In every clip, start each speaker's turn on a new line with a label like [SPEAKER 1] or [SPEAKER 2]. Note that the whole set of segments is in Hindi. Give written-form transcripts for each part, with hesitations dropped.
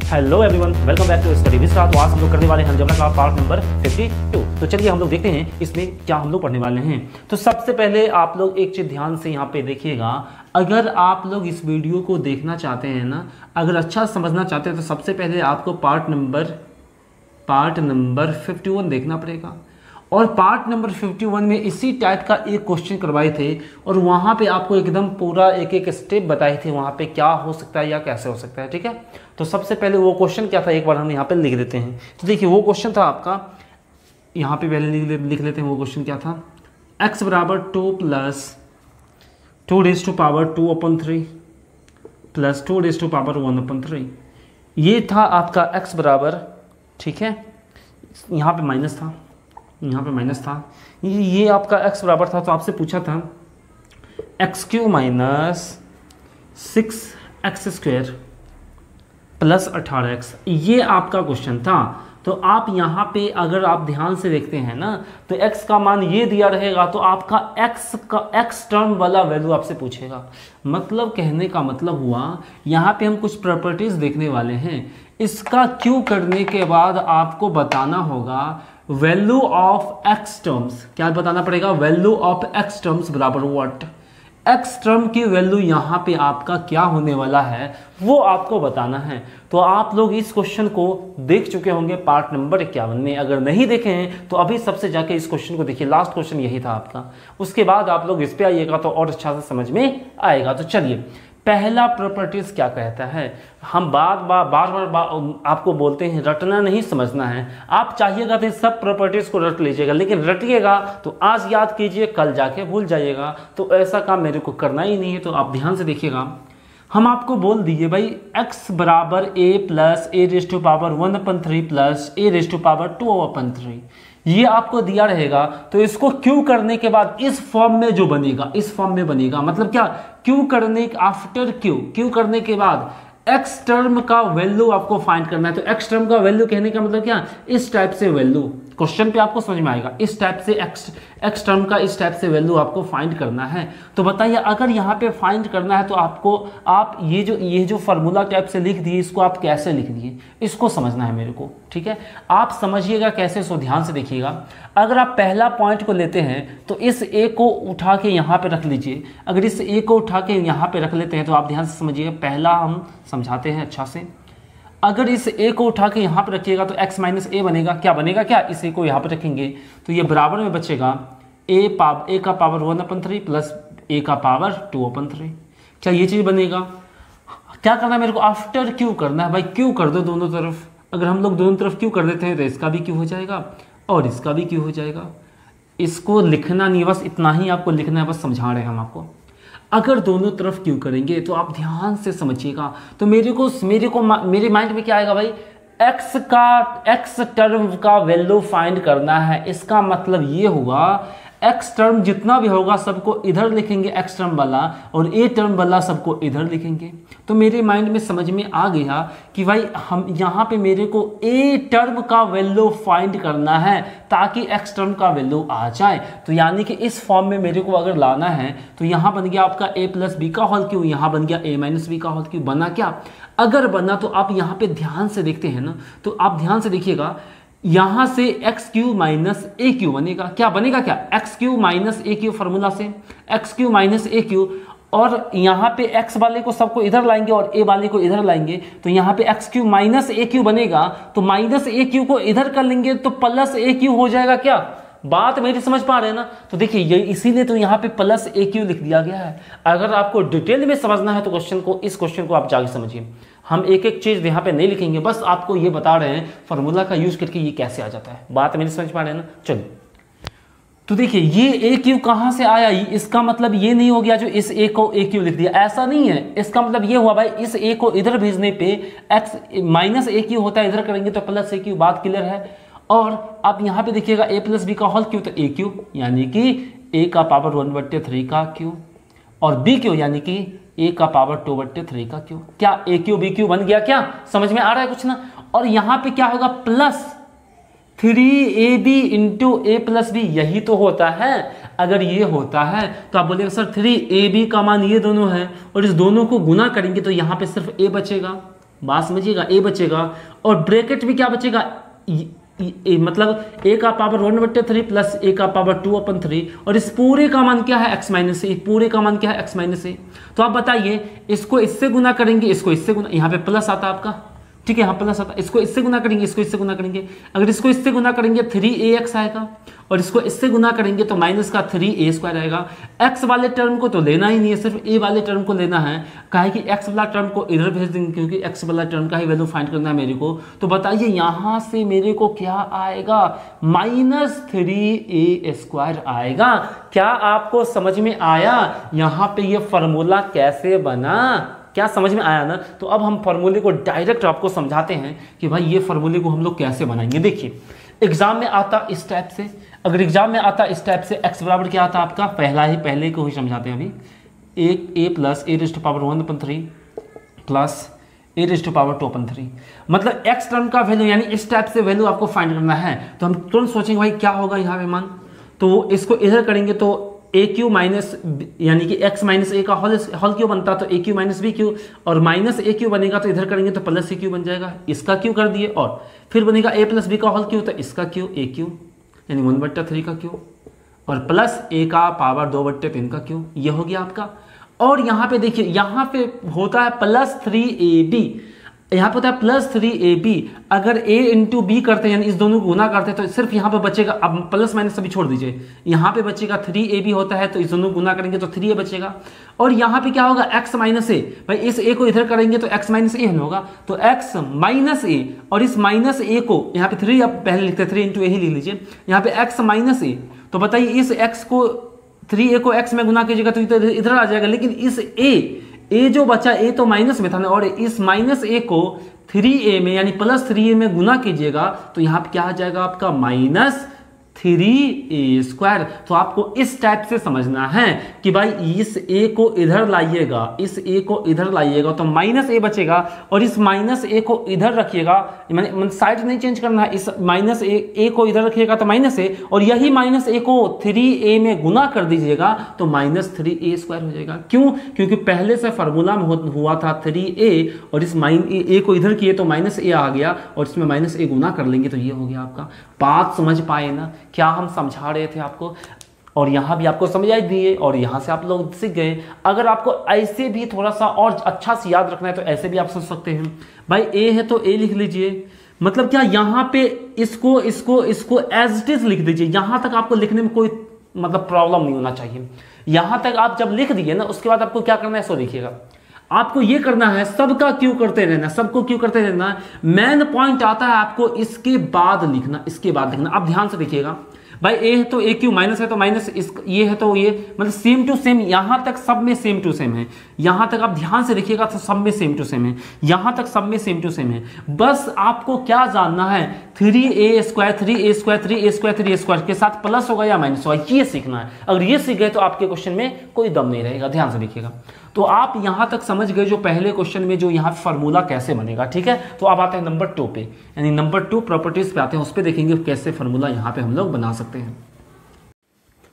[SPEAKER 1] Hello everyone, welcome back to study with star. तो आज हम लोग करने वाले हैं अलजेब्रा का पार्ट नंबर 52। तो चलिए हम लोग देखते हैं इसमें क्या हम लोग पढ़ने वाले हैं। तो सबसे पहले आप लोग एक चीज़ ध्यान से यहाँ पे देखिएगा। अगर आप लोग इस वीडियो को देखना चाहते हैं ना, अगर अच्छा समझना चाहते हैं, तो सबसे पहले आपको पार्ट नंबर 51 देखना पड़ेगा। और पार्ट नंबर 51 में इसी टाइप का एक क्वेश्चन करवाए थे और वहाँ पे आपको एकदम पूरा एक एक स्टेप बताए थे वहाँ पे क्या हो सकता है या कैसे हो सकता है। ठीक है, तो सबसे पहले वो क्वेश्चन क्या था एक बार हम यहाँ पे लिख देते हैं। तो देखिए वो क्वेश्चन था आपका, यहाँ पे पहले लिख लेते हैं। वो क्वेश्चन क्या था, x बराबर 2 plus 2 raise to power 2/3 plus 2 raise to power 1/3। ये था आपका x बराबर, ठीक है, यहाँ पे माइनस था, यहाँ पे माइनस था, ये आपका x बराबर था। तो आपसे पूछा था x³ minus 6x² plus 18x, ये आपका क्वेश्चन था। तो आप यहाँ पे अगर आप ध्यान से देखते हैं ना, तो x का मान ये दिया रहेगा, तो आपका x टर्म वाला वैल्यू आपसे पूछेगा। मतलब कहने का मतलब हुआ यहाँ पे हम कुछ प्रॉपर्टीज देखने वाले हैं। इसका क्यू करने के बाद आपको बताना होगा वैल्यू ऑफ x टर्म्स। क्या बताना पड़ेगा, वैल्यू ऑफ x टर्म्स बराबर व्हाट, x टर्म की वैल्यू यहाँ पे आपका क्या होने वाला है वो आपको बताना है। तो आप लोग इस क्वेश्चन को देख चुके होंगे पार्ट नंबर 51 में। अगर नहीं देखे हैं तो अभी सबसे जाके इस क्वेश्चन को देखिए, लास्ट क्वेश्चन यही था आपका। उसके बाद आप लोग इस पे आइएगा तो और अच्छा से समझ में आएगा। तो चलिए, पहला प्रॉपर्टीज क्या कहता है। हम बार बार आपको बोलते हैं रटना नहीं समझना है। आप चाहिएगा तो सब प्रॉपर्टीज को रट लीजिएगा, लेकिन रटिएगा तो आज याद कीजिए, कल जाके भूल जाइएगा। तो ऐसा काम मेरे को करना ही नहीं है। तो आप ध्यान से देखिएगा, हम आपको बोल दिए भाई x बराबर a plus a raise to power 1/3 plus a raise to power 2/3, ये आपको दिया रहेगा। तो इसको क्यू करने के बाद इस फॉर्म में जो बनेगा, इस फॉर्म में बनेगा। मतलब क्या, क्यू करने आफ्टर क्यू करने के बाद x टर्म का वैल्यू आपको फाइंड करना है। तो x टर्म का वैल्यू कहने का मतलब क्या, इस टाइप से वैल्यू, क्वेश्चन पे आपको समझ में आएगा, इस टाइप से x टर्म का इस टाइप से वैल्यू आपको फाइंड करना है। तो बताइए, अगर यहाँ पे फाइंड करना है तो आपको आप ये जो फार्मूला टाइप से लिख दिए, इसको आप कैसे लिख दिए, इसको समझना है मेरे को। ठीक है, आप समझिएगा कैसे, सो ध्यान से देखिएगा। अगर आप पहला पॉइंट को लेते हैं तो इस a को उठा के यहाँ पे रख लीजिए। अगर इस a को उठा के यहाँ पे रख लेते हैं तो आप ध्यान से समझिएगा, पहला हम समझाते हैं अच्छा से। अगर इस a को उठा के यहाँ पे रखिएगा तो x माइनस a बनेगा। क्या बनेगा, क्या, इस a को यहाँ पे रखेंगे तो ये बराबर में बचेगा a का पावर 1/3 प्लस a का पावर 2/3। क्या ये चीज़ बनेगा। क्या करना है मेरे को, आफ्टर क्यू करना है भाई, क्यू कर दो दोनों तरफ। अगर हम लोग दोनों तरफ क्यू कर देते हैं तो इसका भी क्यू हो जाएगा और इसका भी क्यू हो जाएगा। इसको लिखना नहीं, बस इतना ही आपको लिखना है, बस समझा रहे हैं हम आपको। अगर दोनों तरफ क्यू करेंगे तो आप ध्यान से समझिएगा। तो मेरे माइंड में क्या आएगा भाई, x टर्म का वैल्यू फाइंड करना है। इसका मतलब ये हुआ x टर्म जितना भी होगा सबको इधर लिखेंगे x टर्म वाला, और a टर्म वाला सबको इधर लिखेंगे। तो मेरे माइंड में समझ में आ गया कि भाई हम यहाँ पे मेरे को a टर्म का वैल्यू फाइंड करना है ताकि x टर्म का वैल्यू आ जाए। तो यानी कि इस फॉर्म में मेरे को अगर लाना है तो यहाँ बन गया आपका a प्लस बी का होल क्यू, यहाँ बन गया a माइनस बी का होल क्यू। बना क्या, अगर बना तो आप यहाँ पे ध्यान से देखते हैं ना, तो आप ध्यान से देखिएगा, यहां से x³ माइनस a³ बनेगा। क्या बनेगा, क्या, x³ माइनस a³ फॉर्मूला से x³ माइनस a³, और यहाँ पे x वाले को सबको इधर लाएंगे और a वाले को इधर लाएंगे। तो यहाँ पे x³ माइनस a³ बनेगा, तो माइनस a³ को इधर कर लेंगे तो प्लस a³ हो जाएगा। क्या बात मेरी समझ पा रहे हैं ना। तो देखिए ये इसीलिए तो यहाँ पे प्लस a³ लिख दिया गया है। अगर आपको डिटेल में समझना है तो इस क्वेश्चन को आप जाके समझिए। हम एक एक चीज़ यहाँ पे नहीं लिखेंगे, बस आपको ये बता रहे हैं फार्मूला का यूज करके ये कैसे आ जाता है। बात मेरी समझ पा रहे हैं ना। चलिए, तो देखिए ये a³ कहाँ से आया, इसका मतलब ये नहीं हो गया जो इस a को a³ लिख दिया, ऐसा नहीं है। इसका मतलब ये हुआ भाई, इस a को इधर भेजने पे x माइनस a³ होता है, इधर करेंगे तो प्लस a³। बात क्लियर है। और आप यहाँ पे देखिएगा a प्लस बी का होल क्यू, तो a³ यानी कि a का पावर 1/3 का क्यू, और b³ यानी कि a का पावर 2/3 का क्यू। क्या a³ b³ बन गया, क्या समझ में आ रहा है कुछ ना। और यहाँ पे क्या होगा, plus 3ab into a plus B, यही तो होता है। अगर ये होता है तो आप बोलेंगे सर 3ab का मान ये दोनों है और इस दोनों को गुना करेंगे तो यहाँ पे सिर्फ a बचेगा। बात समझिएगा, ए बचेगा और ब्रैकेट में क्या बचेगा, मतलब a का पावर 1/3 प्लस a का पावर 2/3 और इस पूरे का मान क्या है x माइनस ए, पूरे का मान क्या है x माइनस ए। तो आप बताइए इसको इससे गुना करेंगे, इसको इससे गुना, यहाँ पे प्लस आता है आपका, ठीक है, यहाँ प्लस आता है, इसको इससे गुना करेंगे, इसको इससे गुना करेंगे, अगर इसको इससे गुना करेंगे 3ax आएगा और इसको इससे गुना करेंगे तो माइनस का 3a² आएगा। x वाले टर्म को तो लेना ही नहीं है, सिर्फ a वाले टर्म को लेना है, काहे कि x वाला टर्म को इधर भेज देंगे क्योंकि x वाला टर्म का ही वैल्यू फाइंड करना है मेरे को। तो बताइए यहाँ से मेरे को क्या आएगा, -3a² आएगा। क्या आपको समझ में आया यहाँ पे ये फॉर्मूला कैसे बना, क्या समझ में आया ना। तो अब हम फॉर्मूले को डायरेक्ट आपको समझाते हैं कि भाई ये फॉर्मूले को हम लोग कैसे बनाएंगे। देखिए एग्जाम में आता इस टाइप से, अगर एग्जाम में आता इस टाइप से x बराबर क्या आता आपका, पहले को ही समझाते हैं अभी, a plus a⁻⁴ plus a⁻²3, मतलब x टर्म का वैल्यू यानी इस टाइप से वैल्यू आपको फाइंड करना है। तो हम तुरंत सोचेंगे भाई क्या होगा यहाँ पे मान, तो इसको इधर करेंगे तो AQ माइनस यानी कि x माइनस ए का होल क्यों बनता, तो AQ माइनस BQ और माइनस AQ बनेगा तो इधर करेंगे तो प्लस AQ बन जाएगा, इसका Q कर दिए और फिर बनेगा A प्लस B का होल क्यू तो इसका Q AQ यानी 1/3 का Q और प्लस A का पावर 2/3 का Q, ये हो गया आपका। और यहाँ पे देखिए यहाँ पे होता है +3AB, यहाँ पे होता है +3AB, अगर A इंटू B करते हैं यानी इस दोनों को गुना करते हैं तो सिर्फ यहाँ पे बचेगा, अब प्लस माइनस सभी छोड़ दीजिए, यहाँ पे बचेगा 3AB होता है तो इस दोनों को गुना करेंगे तो 3A बचेगा। और यहाँ पे क्या होगा x माइनस ए, भाई इस a को इधर करेंगे तो x माइनस ए होगा, तो x माइनस ए और इस माइनस ए को यहाँ पे 3 आप पहले लिखते हैं 3 इंटू ए ही लिख लीजिए, यहाँ पे x माइनस ए, तो बताइए इस x को 3a को x में गुना कीजिएगा तो इधर आ जाएगा, लेकिन इस a जो बचा a तो माइनस में था ना, और इस माइनस a को 3a में यानी +3a में गुना कीजिएगा तो यहाँ पे क्या आ जाएगा आपका -3a²। तो आपको इस टाइप से समझना है कि भाई इस a को इधर लाइएगा, इस a को इधर लाइएगा तो -a बचेगा और इस -a को इधर रखिएगा, मैंने साइड नहीं चेंज करना है, इस -a को इधर रखिएगा तो -a और यही -a को 3a में गुना कर दीजिएगा तो -3a² हो जाएगा। क्यों, क्योंकि पहले से फार्मूला में हुआ था 3a और इस a को इधर किए तो -a आ गया और इसमें -a गुना कर लेंगे तो ये हो गया आपका। बात समझ पाए ना, क्या हम समझा रहे थे आपको, और यहाँ भी आपको समझाई दिए और यहाँ से आप लोग सीख गए। अगर आपको ऐसे भी थोड़ा सा और अच्छा से याद रखना है तो ऐसे भी आप सोच सकते हैं, भाई a है तो a लिख लीजिए, मतलब क्या यहाँ पे इसको एज इट इज लिख दीजिए, यहाँ तक आपको लिखने में कोई मतलब प्रॉब्लम नहीं होना चाहिए। यहाँ तक आप जब लिख दिए ना उसके बाद आपको क्या करना है सो देखिएगा, आपको ये करना है सबका क्यों करते रहना, सबको क्यों करते रहना, मेन पॉइंट आता है आपको इसके बाद लिखना, इसके बाद लिखना। आप ध्यान से देखिएगा, भाई a है तो AQ, माइनस है तो माइनस, ये है तो ये, मतलब सेम टू सेम, यहाँ तक सब में सेम टू सेम है, यहाँ तक आप ध्यान से देखिएगा तो सब में सेम टू सेम है, यहाँ तक सब में सेम टू सेम है। बस आपको क्या जानना है, 3a² के साथ प्लस होगा या माइनस होगा ये सीखना है। अगर ये सीख गए तो आपके क्वेश्चन में कोई दम नहीं रहेगा, ध्यान से देखिएगा। तो आप यहाँ तक समझ गए जो पहले क्वेश्चन में जो यहाँ फार्मूला कैसे बनेगा, ठीक है। तो अब आते हैं नंबर 2 पे, यानी नंबर 2 प्रॉपर्टीज पे आते हैं, उस पर देखेंगे कैसे फार्मूला यहाँ पे हम लोग बना सकते हैं।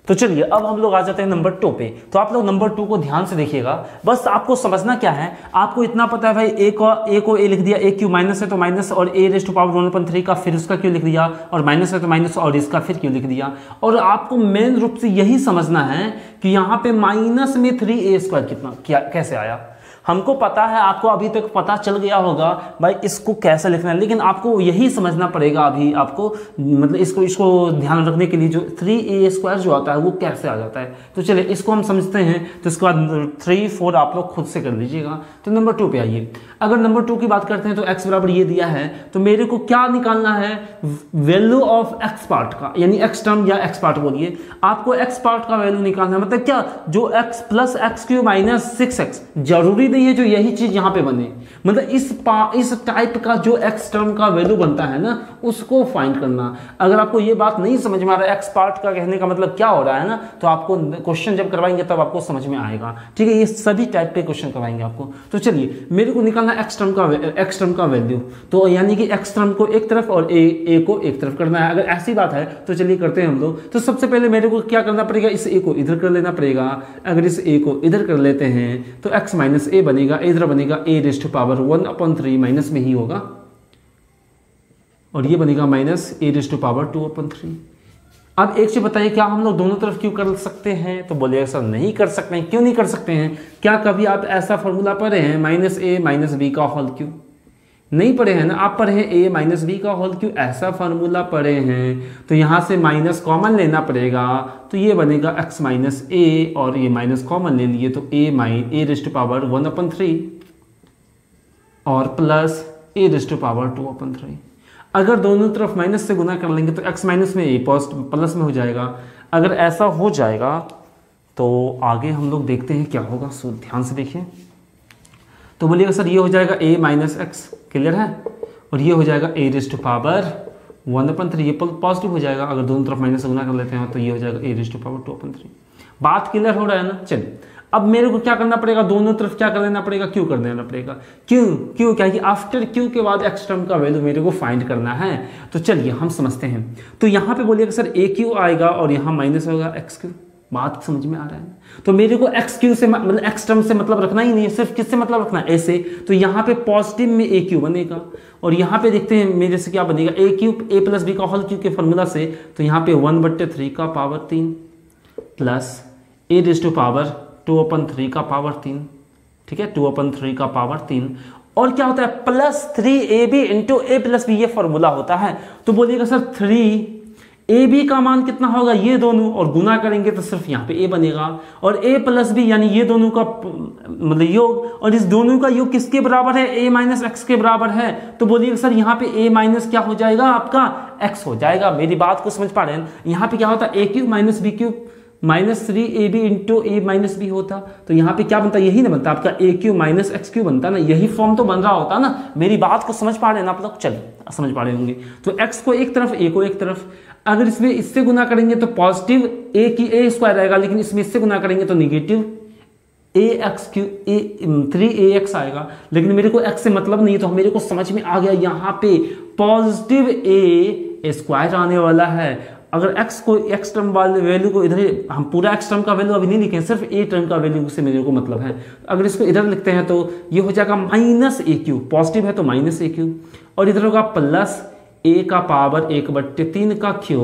[SPEAKER 1] तो चलिए अब हम लोग आ जाते हैं नंबर 2 पे। तो आप लोग नंबर 2 को ध्यान से देखिएगा, बस आपको समझना क्या है, आपको इतना पता है भाई a को a लिख दिया, AQ माइनस है तो माइनस और a⁻⁴ का फिर उसका क्यों लिख दिया, और माइनस है तो माइनस और इसका फिर क्यों लिख दिया। और आपको मेन रूप से यही समझना है कि यहाँ पे माइनस में 3a² कितना कैसे आया। हमको पता है, आपको अभी तक पता चल गया होगा भाई इसको कैसे लिखना है, लेकिन आपको यही समझना पड़ेगा अभी आपको, मतलब इसको ध्यान रखने के लिए जो 3a² जो आता है वो कैसे आ जाता है। तो चलिए इसको हम समझते हैं, तो इसके बाद 3, 4 आप लोग खुद से कर लीजिएगा। तो नंबर 2 पे आइए, अगर नंबर 2 की बात करते हैं तो x बराबर ये दिया है, तो मेरे को क्या निकालना है, वैल्यू ऑफ x पार्ट का, यानी x टर्म या x पार्ट बोलिए, आपको x पार्ट का वैल्यू निकालना है। मतलब क्या, जो x plus x³ minus 6x, जरूरी नहीं है जो यही चीज यहाँ पे बने, मतलब इस टाइप का जो x टर्म का वैल्यू बनता है ना उसको फाइंड करना। अगर आपको ये बात नहीं समझ में आ रहा है x पार्ट का कहने का मतलब क्या हो रहा है ना, तो आपको क्वेश्चन जब करवाएंगे तब आपको समझ में आएगा, ठीक है। ये सभी टाइप के क्वेश्चन करवाएंगे आपको। तो चलिए मेरे को निकालना x टर्म का वैल्यू, तो यानी कि x टर्म को एक तरफ और a को एक तरफ करना है। अगर ऐसी बात है तो चलिए करते हैं हम लोग। तो सबसे पहले मेरे को क्या करना पड़ेगा, इस a को इधर कर लेना पड़ेगा। अगर इस a को इधर कर लेते हैं तो x माइनस a ए बनेगा, इधर बनेगा A raise to power 1/3 minus में ही होगा, और ये बनेगा minus A raise to power 2/3। अब एक चीज बताइए, क्या हम लोग दोनों तरफ क्यों कर सकते हैं? तो बोलिएगा सर नहीं कर सकते हैं। क्यों नहीं कर सकते हैं? क्या कभी आप ऐसा फॉर्मूला पढ़े हैं माइनस ए माइनस बी का होल क्यूब? नहीं पढ़े हैं ना। आप पढ़े हैं ए माइनस बी का होल क्यूब, ऐसा फार्मूला पढ़े हैं। तो यहाँ से माइनस कॉमन लेना पड़ेगा, तो ये बनेगा x माइनस ए, और ये माइनस कॉमन ले लिए तो ए रेज़ टू पावर 1/3 और plus A raise to power 2/3। अगर दोनों तरफ माइनस से गुना कर लेंगे तो x माइनस में ए प्लस में हो जाएगा। अगर ऐसा हो जाएगा तो आगे हम लोग देखते हैं क्या होगा। सो ध्यान से देखिए, तो बोलिएगा सर ये हो जाएगा a माइनस एक्स, क्लियर है, और ये हो जाएगा a रेज़ टू पावर 1/3, ये पॉजिटिव हो जाएगा। अगर दोनों तरफ माइनस से गुना कर लेते हैं तो ये हो जाएगा a रेज़ टू पावर 2/3। बात क्लियर हो रहा है ना? चलिए अब मेरे को क्या करना पड़ेगा, दोनों तरफ क्या कर लेना पड़ेगा, क्यू कर देना पड़ेगा। क्यों क्या कि आफ्टर क्यू के बाद एक्स टर्म का वैल्यू मेरे को फाइंड करना है। तो चलिए हम समझते हैं। तो यहाँ पे बोलिएगा सर ए क्यू आएगा और यहाँ माइनस होगा एक्स क्यू। बात समझ में आ रहा है? तो मेरे को एक्स क्यू से मतलब एक्स टर्म से मतलब रखना ही नहीं है, सिर्फ किससे मतलब रखना है, ऐसे। तो यहाँ पे पॉजिटिव में ए क्यू बनेगा, और यहाँ पे देखते हैं मेरे से क्या बनेगा, A cube A plus B का होल क्यूब के फॉर्मूला से। तो यहाँ पे 1/3 का power 3 plus A raise to power 2/3 का पावर 3, ठीक है, 2/3 का पावर 3। और क्या होता है, प्लस 3ab इंटू ए प्लस बी, ये फॉर्मूला होता है। तो बोलिएगा सर 3ab का मान कितना होगा, ये दोनों, और गुना करेंगे तो सिर्फ यहाँ पे a बनेगा, और a प्लस बी यानी ये दोनों का मतलब योग, और इस दोनों का योग किसके बराबर है, a माइनस एक्स के बराबर है। तो बोलिएगा सर यहाँ पे a माइनस क्या हो जाएगा, आपका x हो जाएगा। मेरी बात को समझ पा रहे हैं? यहाँ पे क्या होता है, a cube minus B cube minus 3ab into A minus B होता। तो यहाँ पे क्या बनता है, यही ना बनता आपका ए क्यू माइनस एक्स क्यू बनता ना, यही फॉर्म तो बन रहा होता ना। मेरी बात को समझ पा रहे हैं ना आप लोग? चलिए समझ पा रहे होंगे। तो x को एक तरफ, a को एक तरफ। अगर इसमें इससे गुना करेंगे तो पॉजिटिव a की a स्क्वायर आएगा, लेकिन इसमें इससे गुना करेंगे तो निगेटिव ax क्यू 3ax आएगा। लेकिन मेरे को x से मतलब नहीं, तो मेरे को समझ में आ गया यहाँ पे पॉजिटिव a स्क्वायर आने वाला है। अगर x को x टर्म वाले वैल्यू को इधर, हम पूरा x टर्म का वैल्यू अभी नहीं लिखे, सिर्फ a टर्म का वैल्यू से मेरे को मतलब है। अगर इसको इधर लिखते हैं तो ये हो जाएगा माइनस ए क्यू, पॉजिटिव है तो माइनस ए क्यू, और इधर होगा प्लस a का पावर 1/3 का क्यू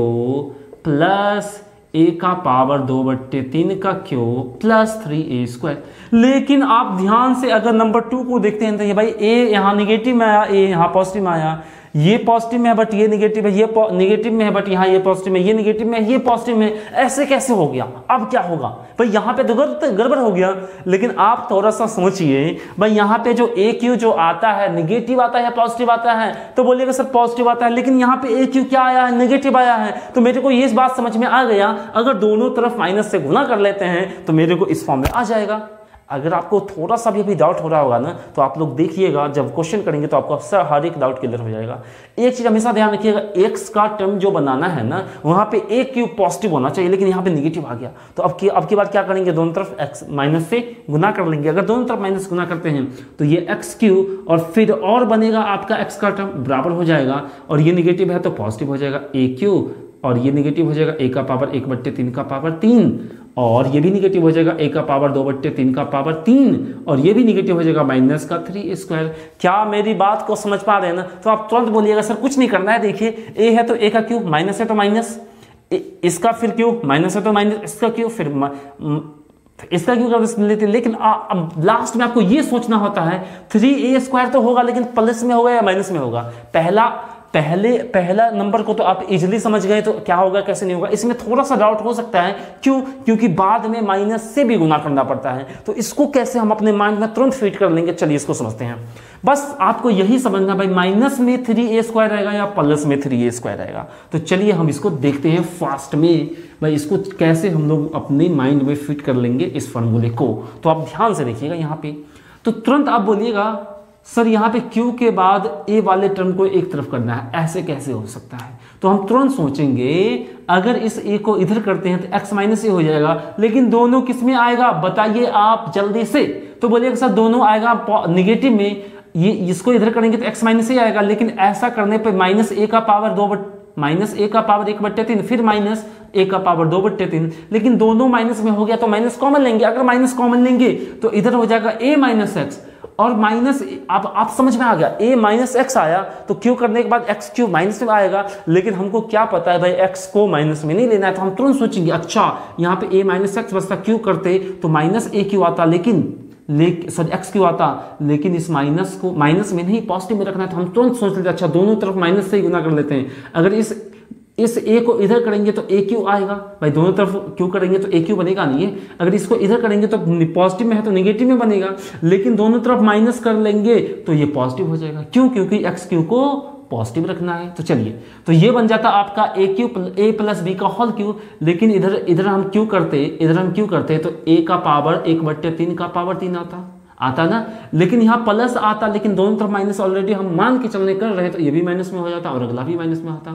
[SPEAKER 1] प्लस a का पावर 2/3 का क्यू प्लस 3a स्क्वायर। लेकिन आप ध्यान से अगर नंबर 2 को देखते हैं तो ये भाई a यहाँ निगेटिव में आया, a यहाँ पॉजिटिव में आया, ये पॉजिटिव में है बट ये निगेटिव है, ये निगेटिव में है बट यहाँ ये पॉजिटिव में, ये निगेटिव में है, ये पॉजिटिव में, ऐसे कैसे हो गया? अब क्या होगा भाई, यहाँ पे तो गड़बड़ हो गया। लेकिन आप थोड़ा सा सोचिए भाई, यहाँ पे जो ए क्यू जो आता है निगेटिव आता है पॉजिटिव आता है, तो बोलिएगा सर पॉजिटिव आता है, लेकिन यहाँ पे ए क्यू क्या आया है, नेगेटिव आया है। तो मेरे को ये बात समझ में आ गया, अगर दोनों तरफ माइनस से गुना कर लेते हैं तो मेरे को इस फॉर्म में आ जाएगा। अगर आपको थोड़ा सा भी अभी डाउट हो रहा होगा ना, तो आप लोग देखिएगा जब क्वेश्चन करेंगे तो आपको हर एक डाउट क्लियर हो जाएगा। एक चीज हमेशा ध्यान रखिएगा, एक्स का टर्म जो बनाना है ना, वहां पे ए क्यूब पॉजिटिव होना चाहिए, लेकिन यहाँ पे निगेटिव आ गया। तो अब की बार क्या करेंगे, दोनों तरफ एक्स माइनस से गुना कर लेंगे। अगर दोनों तरफ माइनस गुना करते हैं तो ये एक्स क्यूब, और फिर और बनेगा आपका एक्स का टर्म बराबर हो जाएगा, और ये निगेटिव है तो पॉजिटिव हो जाएगा ए क्यूब, और ये निगेटिव हो जाएगा ए का पावर 1/3 का पावर 3, और ये भी निगेटिव हो जाएगा ए का पावर 2/3 का पावर 3, और ये भी निगेटिव हो जाएगा माइनस का 3 स्क्वायर। क्या मेरी बात को समझ पा रहे हैं ना? तो आप तुरंत बोलिएगा सर कुछ नहीं करना है। देखिए ए है तो ए का क्यूब, माइनस है तो माइनस, इसका फिर क्यूब, माइनस है तो माइनस, इसका क्यूब, फिर इसका क्यों कर लेते हैं। लेकिन अब लास्ट में आपको ये सोचना होता है 3a स्क्वायर तो होगा, लेकिन प्लस में होगा या माइनस में होगा। पहला नंबर को तो आप इजीली समझ गए, तो क्या होगा कैसे नहीं होगा, इसमें थोड़ा सा डाउट हो सकता है। क्यों? क्योंकि बाद में माइनस से भी गुना करना पड़ता है, तो इसको कैसे हम अपने माइंड में तुरंत फिट कर लेंगे। चलिए इसको समझते हैं। बस आपको यही समझना भाई, माइनस में 3a स्क्वायर रहेगा या प्लस में 3a स्क्वायर रहेगा। तो चलिए हम इसको देखते हैं फास्ट में भाई, इसको कैसे हम लोग अपने माइंड में फिट कर लेंगे इस फॉर्मूले को। तो आप ध्यान से देखिएगा यहाँ पे, तो तुरंत आप बोलिएगा सर यहाँ पे Q के बाद A वाले टर्म को एक तरफ करना है, ऐसे कैसे हो सकता है। तो हम तुरंत सोचेंगे अगर इस A को इधर करते हैं तो x माइनस ए हो जाएगा, लेकिन दोनों किस में आएगा बताइए आप जल्दी से। तो बोलिएगा सर दोनों आएगा निगेटिव में, ये इसको इधर करेंगे तो x माइनस ए आएगा, लेकिन ऐसा करने पर माइनस ए का पावर माइनस ए का पावर 1/3 फिर माइनस ए का पावर 2/3, लेकिन दोनों माइनस में हो गया तो माइनस कॉमन लेंगे। अगर माइनस कॉमन लेंगे तो इधर हो जाएगा a माइनस एक्स और माइनस, आप समझ में आ गया, a माइनस एक्स आया तो क्यू करने के बाद एक्स क्यू माइनस में आएगा, लेकिन हमको क्या पता है भाई एक्स को माइनस में नहीं लेना है, तो हम तुरंत सोचेंगे अच्छा यहाँ पे a माइनस एक्स बचता, क्यू करते तो माइनस ए क्यू आता, लेकिन सॉरी एक्स क्यू आता, लेकिन इस माइनस को माइनस में नहीं पॉजिटिव में रखना है, तो हम तुरंत सोच लेते अच्छा दोनों तरफ माइनस से ही गुना कर लेते हैं। अगर इस ए को इधर करेंगे तो ए क्यू आएगा, भाई दोनों तरफ क्यू करेंगे तो ए क्यू बनेगा नहीं है, अगर इसको इधर करेंगे तो पॉजिटिव में है तो नेगेटिव में बनेगा, लेकिन दोनों तरफ माइनस कर लेंगे तो ये पॉजिटिव हो जाएगा। क्यों? क्योंकि एक्स क्यू को पॉजिटिव रखना है। तो चलिए, तो ये बन जाता आपका ए प्लस बी का होल क्यू, लेकिन इधर हम क्यू करते तो ए का पावर 1/3 का पावर 3 आता ना, लेकिन यहाँ प्लस आता, लेकिन दोनों तरफ माइनस ऑलरेडी हम मान के चलने कर रहे हैं तो ये भी माइनस में हो जाता और अगला भी माइनस में आता,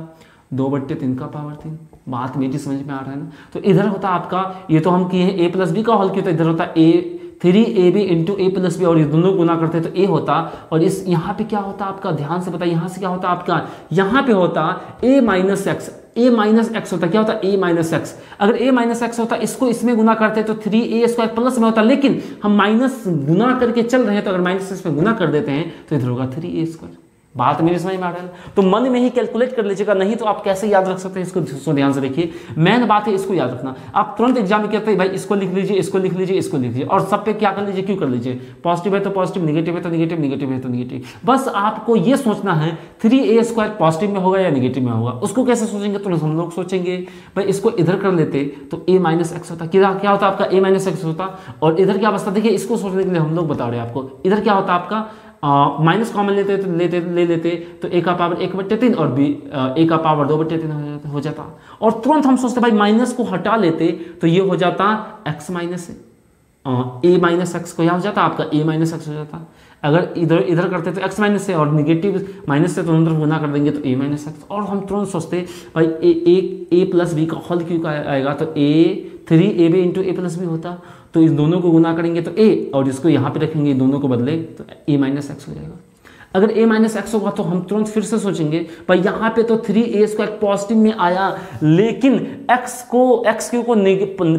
[SPEAKER 1] 2/3 का पावर 3। बात मेरी समझ में आ रहा है ना। तो इधर होता आपका, ये तो हम किए हैं ए प्लस बी का होल क्यू, तो इधर होता 3ab इंटू ए प्लस बी, और ये दोनों गुना करते हैं तो ए होता, और इस यहाँ पे क्या होता आपका, ध्यान से बताइए, यहाँ से क्या होता आपका, यहाँ पे होता a माइनस एक्स होता, क्या होता a माइनस एक्स। अगर a माइनस एक्स होता इसको इसमें गुना करते तो 3a² प्लस में होता, लेकिन हम माइनस गुना करके चल रहे हैं तो अगर माइनस इसमें गुना कर देते हैं तो इधर होगा 3a²। बात मेरी समझ में आ रहा है, तो मन में ही कैलकुलेट कर लीजिएगा, नहीं तो आप कैसे याद रख सकते हैं इसको ध्यान से देखिए। मेन बात है इसको याद रखना। आप तुरंत एग्जाम में कहते हैं भाई इसको लिख लीजिए, इसको लिख लीजिए, इसको लिख लीजिए, और सब पे क्या कर लीजिए, क्यों कर लीजिए, पॉजिटिव है तो पॉजिटिव, नेगेटिव है तो नेगेटिव, नेगेटिव है तो नेगेटिव। बस आपको ये सोचना है 3a² पॉजिटिव में होगा या नेगेटिव में होगा। उसको कैसे सोचेंगे, तो हम लोग सोचेंगे भाई इसको इधर कर लेते तो a माइनस एक्स होता, क्या होता आपका a माइनस एक्स होता, और इधर क्या बचता, देखिए इसको सोचने के लिए हम लोग बता रहे हैं आपको, इधर क्या होता आपका माइनस कॉमन लेते तो ले लेते तो ए का पावर 1/3 और बी ए का पावर 2/3 हो जाता, और तुरंत हम सोचते भाई माइनस को हटा लेते तो ये हो जाता x माइनस ए माइनस एक्स को, यहाँ हो जाता आपका a माइनस एक्स हो जाता। अगर इधर करते तो x माइनस से, और निगेटिव माइनस से तो अंदर गुना कर देंगे तो a माइनस एक्स, और हम तुरंत सोचते भाई ए प्लस बी का होल क्यू का आएगा तो 3ab इंटू ए प्लस बी होता, तो इस दोनों को गुना करेंगे तो a, और इसको यहाँ पे रखेंगे दोनों को बदले तो a माइनस एक्स हो जाएगा। अगर a माइनस एक्स होगा तो हम तुरंत फिर से सोचेंगे भाई यहाँ पे तो 3a² पॉजिटिव में आया, लेकिन एक्स क्यू को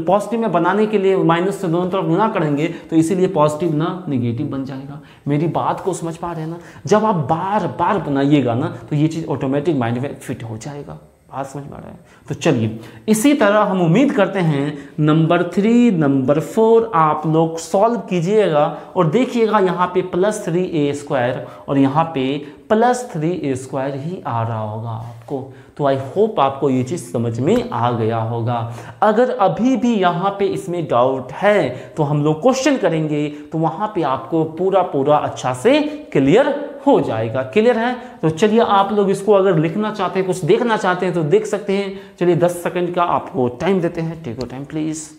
[SPEAKER 1] पॉजिटिव में बनाने के लिए माइनस से दोनों तरफ गुना करेंगे तो इसीलिए पॉजिटिव ना नेगेटिव बन जाएगा। मेरी बात को समझ पा रहे हैं ना। जब आप बार बार बनाइएगा ना तो ये चीज़ ऑटोमेटिक माइंड में फिट हो जाएगा। बात समझ में आ रहा है। तो चलिए, इसी तरह हम उम्मीद करते हैं नंबर 3 नंबर 4 आप लोग सॉल्व कीजिएगा और देखिएगा यहाँ पे +3a² और यहाँ पे +3a² ही आ रहा होगा आपको। तो आई होप आपको ये चीज़ समझ में आ गया होगा। अगर अभी भी यहाँ पे इसमें डाउट है तो हम लोग क्वेश्चन करेंगे तो वहाँ पे आपको पूरा अच्छा से क्लियर हो जाएगा। क्लियर है? तो चलिए, आप लोग इसको अगर लिखना चाहते हैं, कुछ देखना चाहते हैं तो देख सकते हैं। चलिए 10 सेकंड का आपको टाइम देते हैं। Take your time please.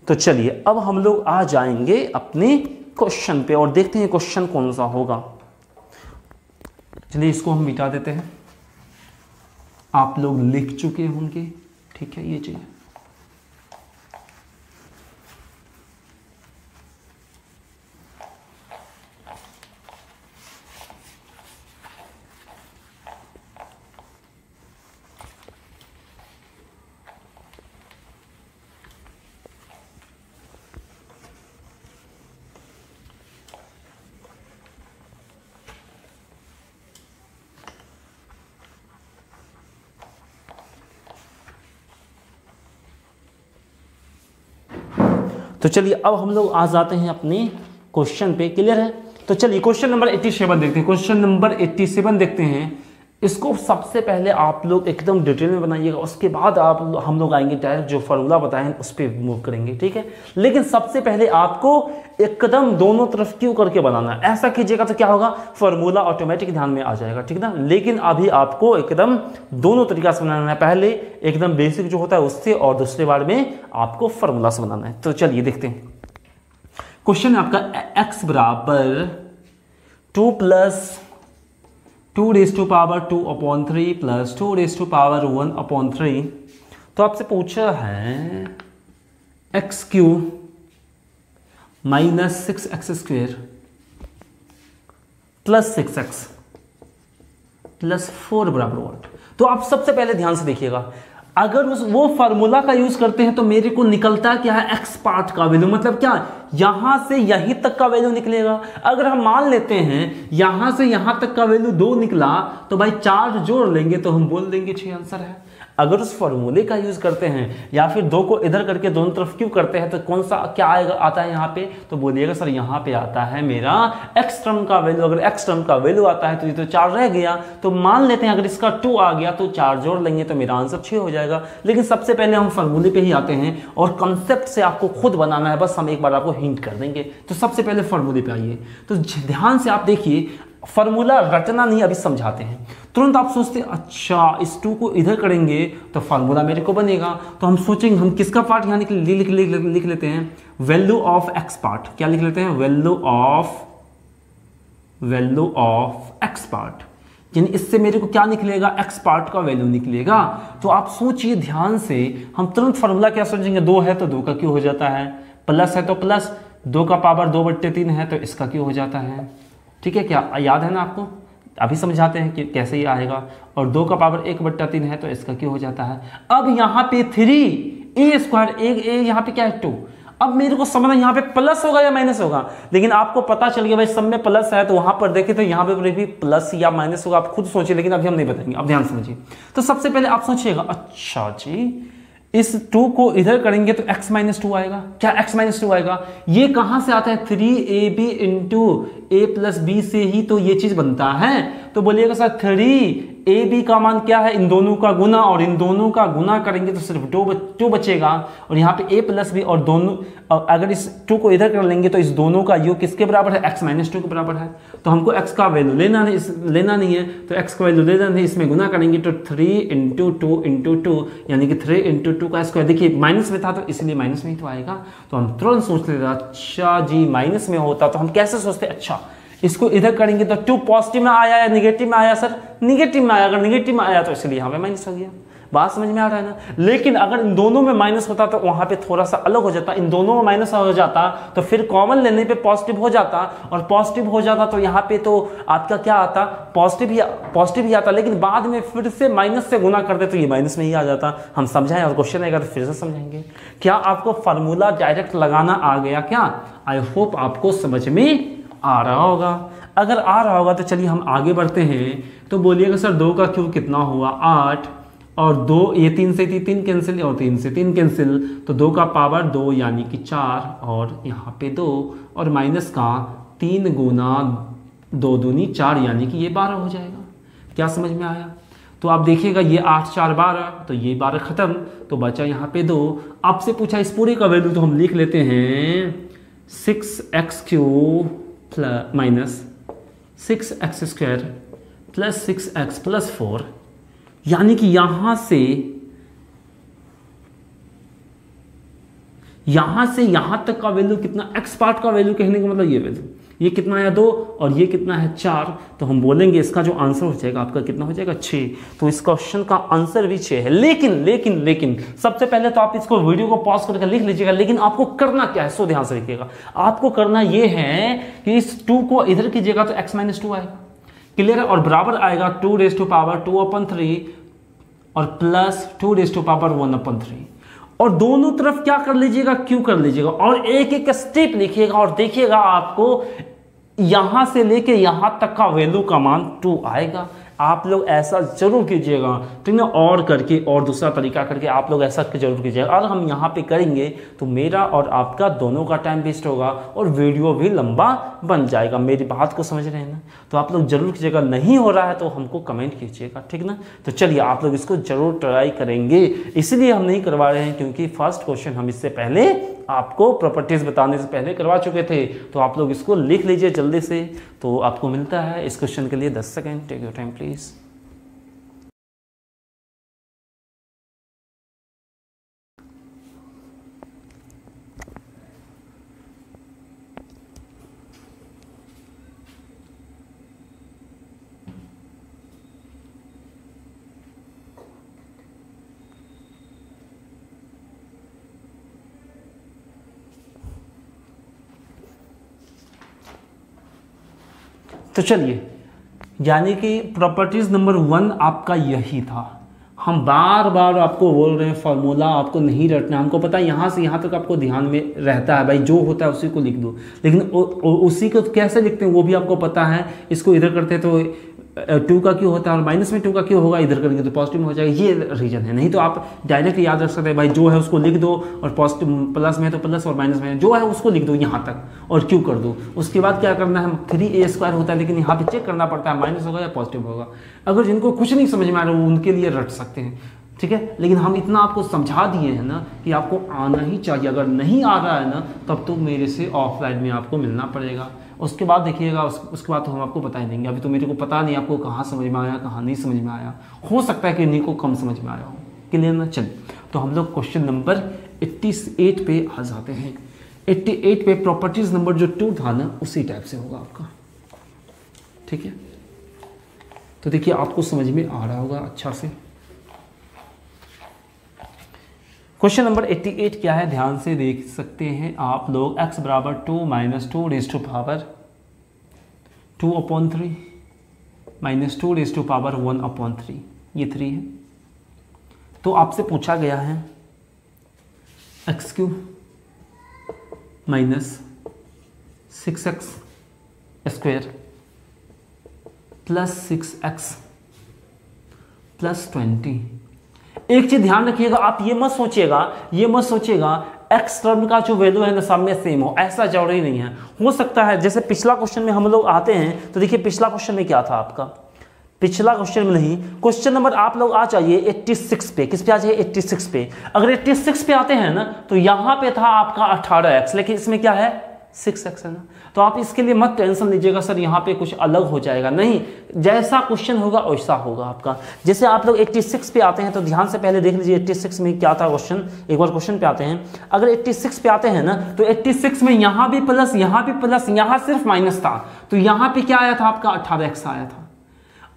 [SPEAKER 1] तो चलिए, अब हम लोग आ जाएंगे अपने क्वेश्चन पे और देखते हैं क्वेश्चन कौन सा होगा। चलिए, इसको हम मिटा देते हैं। आप लोग लिख चुके होंगे, ठीक है, ये चीज। तो चलिए, अब हम लोग आ जाते हैं अपने क्वेश्चन पे। क्लियर है? तो चलिए क्वेश्चन नंबर 87 देखते हैं। क्वेश्चन नंबर 87 देखते हैं। इसको सबसे पहले आप लोग एकदम डिटेल में बनाइएगा, उसके बाद हम लोग आएंगे डायरेक्ट जो फार्मूला बताएं उस पर मूव करेंगे, ठीक है। लेकिन सबसे पहले आपको एकदम दोनों तरफ क्यों करके बनाना है। ऐसा कीजिएगा तो क्या होगा, फार्मूला ऑटोमेटिक ध्यान में आ जाएगा, ठीक ना। लेकिन अभी आपको एकदम दोनों तरीका से बनाना है। पहले एकदम बेसिक जो होता है उससे, और दूसरे बार में आपको फार्मूला से बनाना है। तो चलिए देखते हैं। क्वेश्चन है आपका x बराबर 2 plus 2 raise to power 2/3 plus 2 raise to power 1/3। तो आपसे पूछा है x cube minus 6x² plus 6x plus 4 बराबर वॉट। तो आप सबसे पहले ध्यान से देखिएगा, अगर वो फार्मूला का यूज करते हैं तो मेरे को निकलता क्या है, एक्स पार्ट का वैल्यू, मतलब क्या यहां से यहीं तक का वैल्यू निकलेगा। अगर हम मान लेते हैं यहां से यहां तक का वैल्यू 2 निकला तो भाई 4 जोड़ लेंगे तो हम बोल देंगे 6 आंसर है। अगर उस फॉर्मूले का यूज करते हैं या फिर 2 को इधर करके दोनों तरफ क्यों करते हैं तो कौन सा क्या आएगा, आता है यहाँ पे, तो बोलिएगा सर यहाँ पे आता है मेरा एक्स टर्म का वैल्यू। अगर एक्स टर्म का वैल्यू आता है तो ये तो 4 रह गया, तो मान लेते हैं अगर इसका 2 आ गया तो 4 जोड़ लेंगे तो मेरा आंसर 6 हो जाएगा। लेकिन सबसे पहले हम फॉर्मूले पे ही आते हैं और कंसेप्ट से आपको खुद बनाना है, बस हम एक बार आपको हिंट कर देंगे। तो सबसे पहले फॉर्मूले पे आइए, तो ध्यान से आप देखिए, फॉर्मूला रटना नहीं, अभी समझाते हैं। तुरंत आप सोचते हैं अच्छा इस 2 को इधर करेंगे तो फार्मूला मेरे को बनेगा, तो हम सोचेंगे हम किसका पार्ट यहाँ लिख लेते हैं, वैल्यू ऑफ एक्स पार्ट। क्या लिख लेते हैं, वैल्यू ऑफ एक्स पार्ट, यानी इससे मेरे को क्या निकलेगा, एक्स पार्ट का वैल्यू निकलेगा। तो आप सोचिए ध्यान से, हम तुरंत फार्मूला क्या सोचेंगे, 2 है तो 2 का क्यों हो जाता है, प्लस है तो प्लस, 2 का पावर 2/3 है तो इसका क्यों हो जाता है। ठीक है, क्या याद है ना आपको, अभी समझाते हैं कि कैसे ये आएगा। और 2 का पावर 1/3 है तो इसका क्यों हो जाता है। अब यहाँ पे 3a², यहाँ पे क्या है 2। अब मेरे को समझना यहाँ पे प्लस होगा या माइनस होगा, लेकिन आपको पता चल गया भाई सब में प्लस है, तो वहां पर देखे तो यहाँ पे भी प्लस या माइनस होगा, आप खुद सोचिए, लेकिन अभी हम नहीं बताएंगे, अब ध्यान समझिए। तो सबसे पहले आप सोचिएगा अच्छा जी इस 2 को इधर करेंगे तो x - 2 आएगा। क्या x - 2 आएगा, ये कहां से आता है, 3ab into a plus B से ही तो ये चीज बनता है। तो बोलिएगा सर 3ab का मान क्या है, इन दोनों का गुना, और इन दोनों का गुना करेंगे तो सिर्फ 2 बचेगा, और यहाँ पे a प्लस बी, और दोनों अगर इस 2 को इधर कर लेंगे तो इस दोनों का योग किसके बराबर है, x - 2 के बराबर है। तो हमको x का वैल्यू लेना नहीं है, तो x का वैल्यू लेना नहीं, इसमें गुना करेंगे तो 3 × 2 × 2 यानी कि 3 × 2 का स्क्वायर। देखिए माइनस में था तो इसलिए माइनस में ही तो आएगा। तो हम तुरंत सोच लेते अच्छा जी माइनस में होता तो हम कैसे सोचते, अच्छा इसको इधर करेंगे तो 2 पॉजिटिव में आया या निगेटिव में आया, सर निगेटिव में आया, अगर निगेटिव में आया तो इसलिए यहाँ पे माइनस हो गया। बात समझ में आ रहा है ना। लेकिन अगर इन दोनों में माइनस होता तो वहां पे थोड़ा सा अलग हो जाता, इन दोनों में माइनस हो जाता तो फिर कॉमन लेने पे पॉजिटिव हो जाता, और पॉजिटिव हो जाता तो यहाँ पे तो आपका क्या आता, पॉजिटिव ही आता, लेकिन बाद में फिर से माइनस से गुना करते तो ये माइनस में ही आ जाता। हम समझाएं और क्वेश्चन आएगा तो फिर से समझाएंगे। क्या आपको फार्मूला डायरेक्ट लगाना आ गया क्या, आई होप आपको समझ में आ रहा होगा। अगर आ रहा होगा तो चलिए हम आगे बढ़ते हैं। तो बोलिएगा सर 2 का क्यूब कितना हुआ 8, और 2 ये 3 से 3 कैंसिल, और 3 से 3 कैंसिल, तो 2 का पावर 2 यानी कि 4, और यहाँ पे 2, और माइनस का 3 गुना 2 दूनी 4 यानी कि ये 12 हो जाएगा। क्या समझ में आया। तो आप देखिएगा ये 8 4 12, तो ये 12 खत्म, तो बचा यहाँ पे 2। आपसे पूछा इस पूरे का वैल्यू, तो हम लिख लेते हैं 6x³ minus 6x² plus 6x plus 4, यानी कि यहां से यहां तक का वैल्यू कितना, x पार्ट का वैल्यू कहने का मतलब ये वैल्यू, ये कितना है 2, और ये कितना है 4, तो हम बोलेंगे इसका जो आंसर हो जाएगा आपका कितना हो जाएगा 6। तो इस क्वेश्चन का आंसर भी 6 है। लेकिन सबसे पहले तो आप इसको वीडियो को पॉज करके लिख लीजिएगा, लेकिन आपको करना क्या है, सो ध्यान से लिखिएगा। आपको करना ये है कि इस 2 को इधर कीजिएगा तो x - 2 आएगा, क्लियर है, और बराबर आएगा 2 रेज़ टू पावर 2/3 और प्लस 2 रेज़ टू पावर 1/3, और दोनों तरफ क्या कर लीजिएगा, क्यों कर लीजिएगा, और एक एक स्टेप लिखिएगा, और देखिएगा आपको यहां से लेके यहां तक का वैल्यू का मान 2 आएगा। आप लोग ऐसा जरूर कीजिएगा, ठीक ना, और करके और दूसरा तरीका करके आप लोग ऐसा जरूर कीजिएगा। और हम यहाँ पे करेंगे तो मेरा और आपका दोनों का टाइम वेस्ट होगा और वीडियो भी लंबा बन जाएगा। मेरी बात को समझ रहे हैं ना। तो आप लोग जरूर कीजिएगा, नहीं हो रहा है तो हमको कमेंट कीजिएगा, ठीक ना। तो चलिए आप लोग इसको जरूर ट्राई करेंगे। इसलिए हम नहीं करवा रहे हैं क्योंकि फर्स्ट क्वेश्चन हम इससे पहले आपको प्रॉपर्टीज बताने से पहले करवा चुके थे। तो आप लोग इसको लिख लीजिए जल्दी से। तो आपको मिलता है इस क्वेश्चन के लिए 10 second. Take your time please. तो चलिए, यानी कि प्रॉपर्टीज नंबर 1 आपका यही था। हम बार बार आपको बोल रहे हैं फार्मूला आपको नहीं रटना, हमको पता है यहाँ से यहाँ तक आपको ध्यान में रहता है भाई, जो होता है उसी को लिख दो, लेकिन उसी को कैसे लिखते हैं वो भी आपको पता है। इसको इधर करते हैं तो 2 का क्यों होता है, और माइनस में 2 का क्यों होगा, इधर करेंगे तो पॉजिटिव में हो जाएगा, ये रीजन है। नहीं तो आप डायरेक्ट याद रख सकते हैं भाई, जो है उसको लिख दो, और पॉजिटिव प्लस में है तो प्लस, और माइनस में जो है उसको लिख दो यहाँ तक, और क्यों कर दो। उसके बाद क्या करना है, 3a² होता है, लेकिन यहाँ पे चेक करना पड़ता है माइनस होगा या पॉजिटिव होगा। अगर जिनको कुछ नहीं समझ में आ रहा है वो उनके लिए रट सकते हैं, ठीक है। लेकिन हम इतना आपको समझा दिए हैं ना कि आपको आना ही चाहिए, अगर नहीं आ रहा है ना तब तो मेरे से ऑफलाइन में आपको मिलना पड़ेगा। उसके बाद देखिएगा, उसके बाद तो हम आपको बता ही देंगे। अभी तो मेरे को पता नहीं आपको कहाँ समझ में आया कहाँ नहीं समझ में आया, हो सकता है कि इन्हीं को कम समझ में आया हो। क्लियर ना? चलिए, तो हम लोग क्वेश्चन नंबर 88 पे आ जाते हैं। 88 पे प्रॉपर्टीज नंबर जो 2 था ना उसी टाइप से होगा आपका, ठीक है। तो देखिए आपको समझ में आ रहा होगा अच्छा से। क्वेश्चन नंबर 88 क्या है, ध्यान से देख सकते हैं आप लोग। x बराबर 2 - 2 raise to power 2/3 - 2 raise to power 1/3, ये 3 है। तो आपसे पूछा गया है x³ - 6x² + 6x + 20। एक चीज ध्यान रखिएगा, आप ये मत सोचिएगा x टर्म का जो वैल्यू है ना सब में सेम हो, ऐसा जरूरी नहीं है। हो सकता है जैसे पिछला क्वेश्चन में हम लोग आते हैं तो देखिए पिछला क्वेश्चन में क्या था आपका, पिछला क्वेश्चन में नहीं, क्वेश्चन नंबर आप लोग आ जाइए 86 पे। किस पे आ जाइए? 86 पे। अगर 86 पे आते हैं ना तो यहां पे था आपका 18x, लेकिन इसमें क्या है 6x है ना। तो आप इसके लिए मत टेंशन लीजिएगा सर यहाँ पे कुछ अलग हो जाएगा, नहीं, जैसा क्वेश्चन होगा वैसा होगा आपका। जैसे आप लोग 86 पे आते हैं तो ध्यान से पहले देख लीजिए 86 में क्या था क्वेश्चन। एक बार क्वेश्चन पे आते हैं, अगर 86 पे आते हैं ना तो 86 में यहाँ भी प्लस, यहाँ भी प्लस, यहाँ सिर्फ माइनस था, तो यहाँ पे क्या आया था आपका 18x आया था।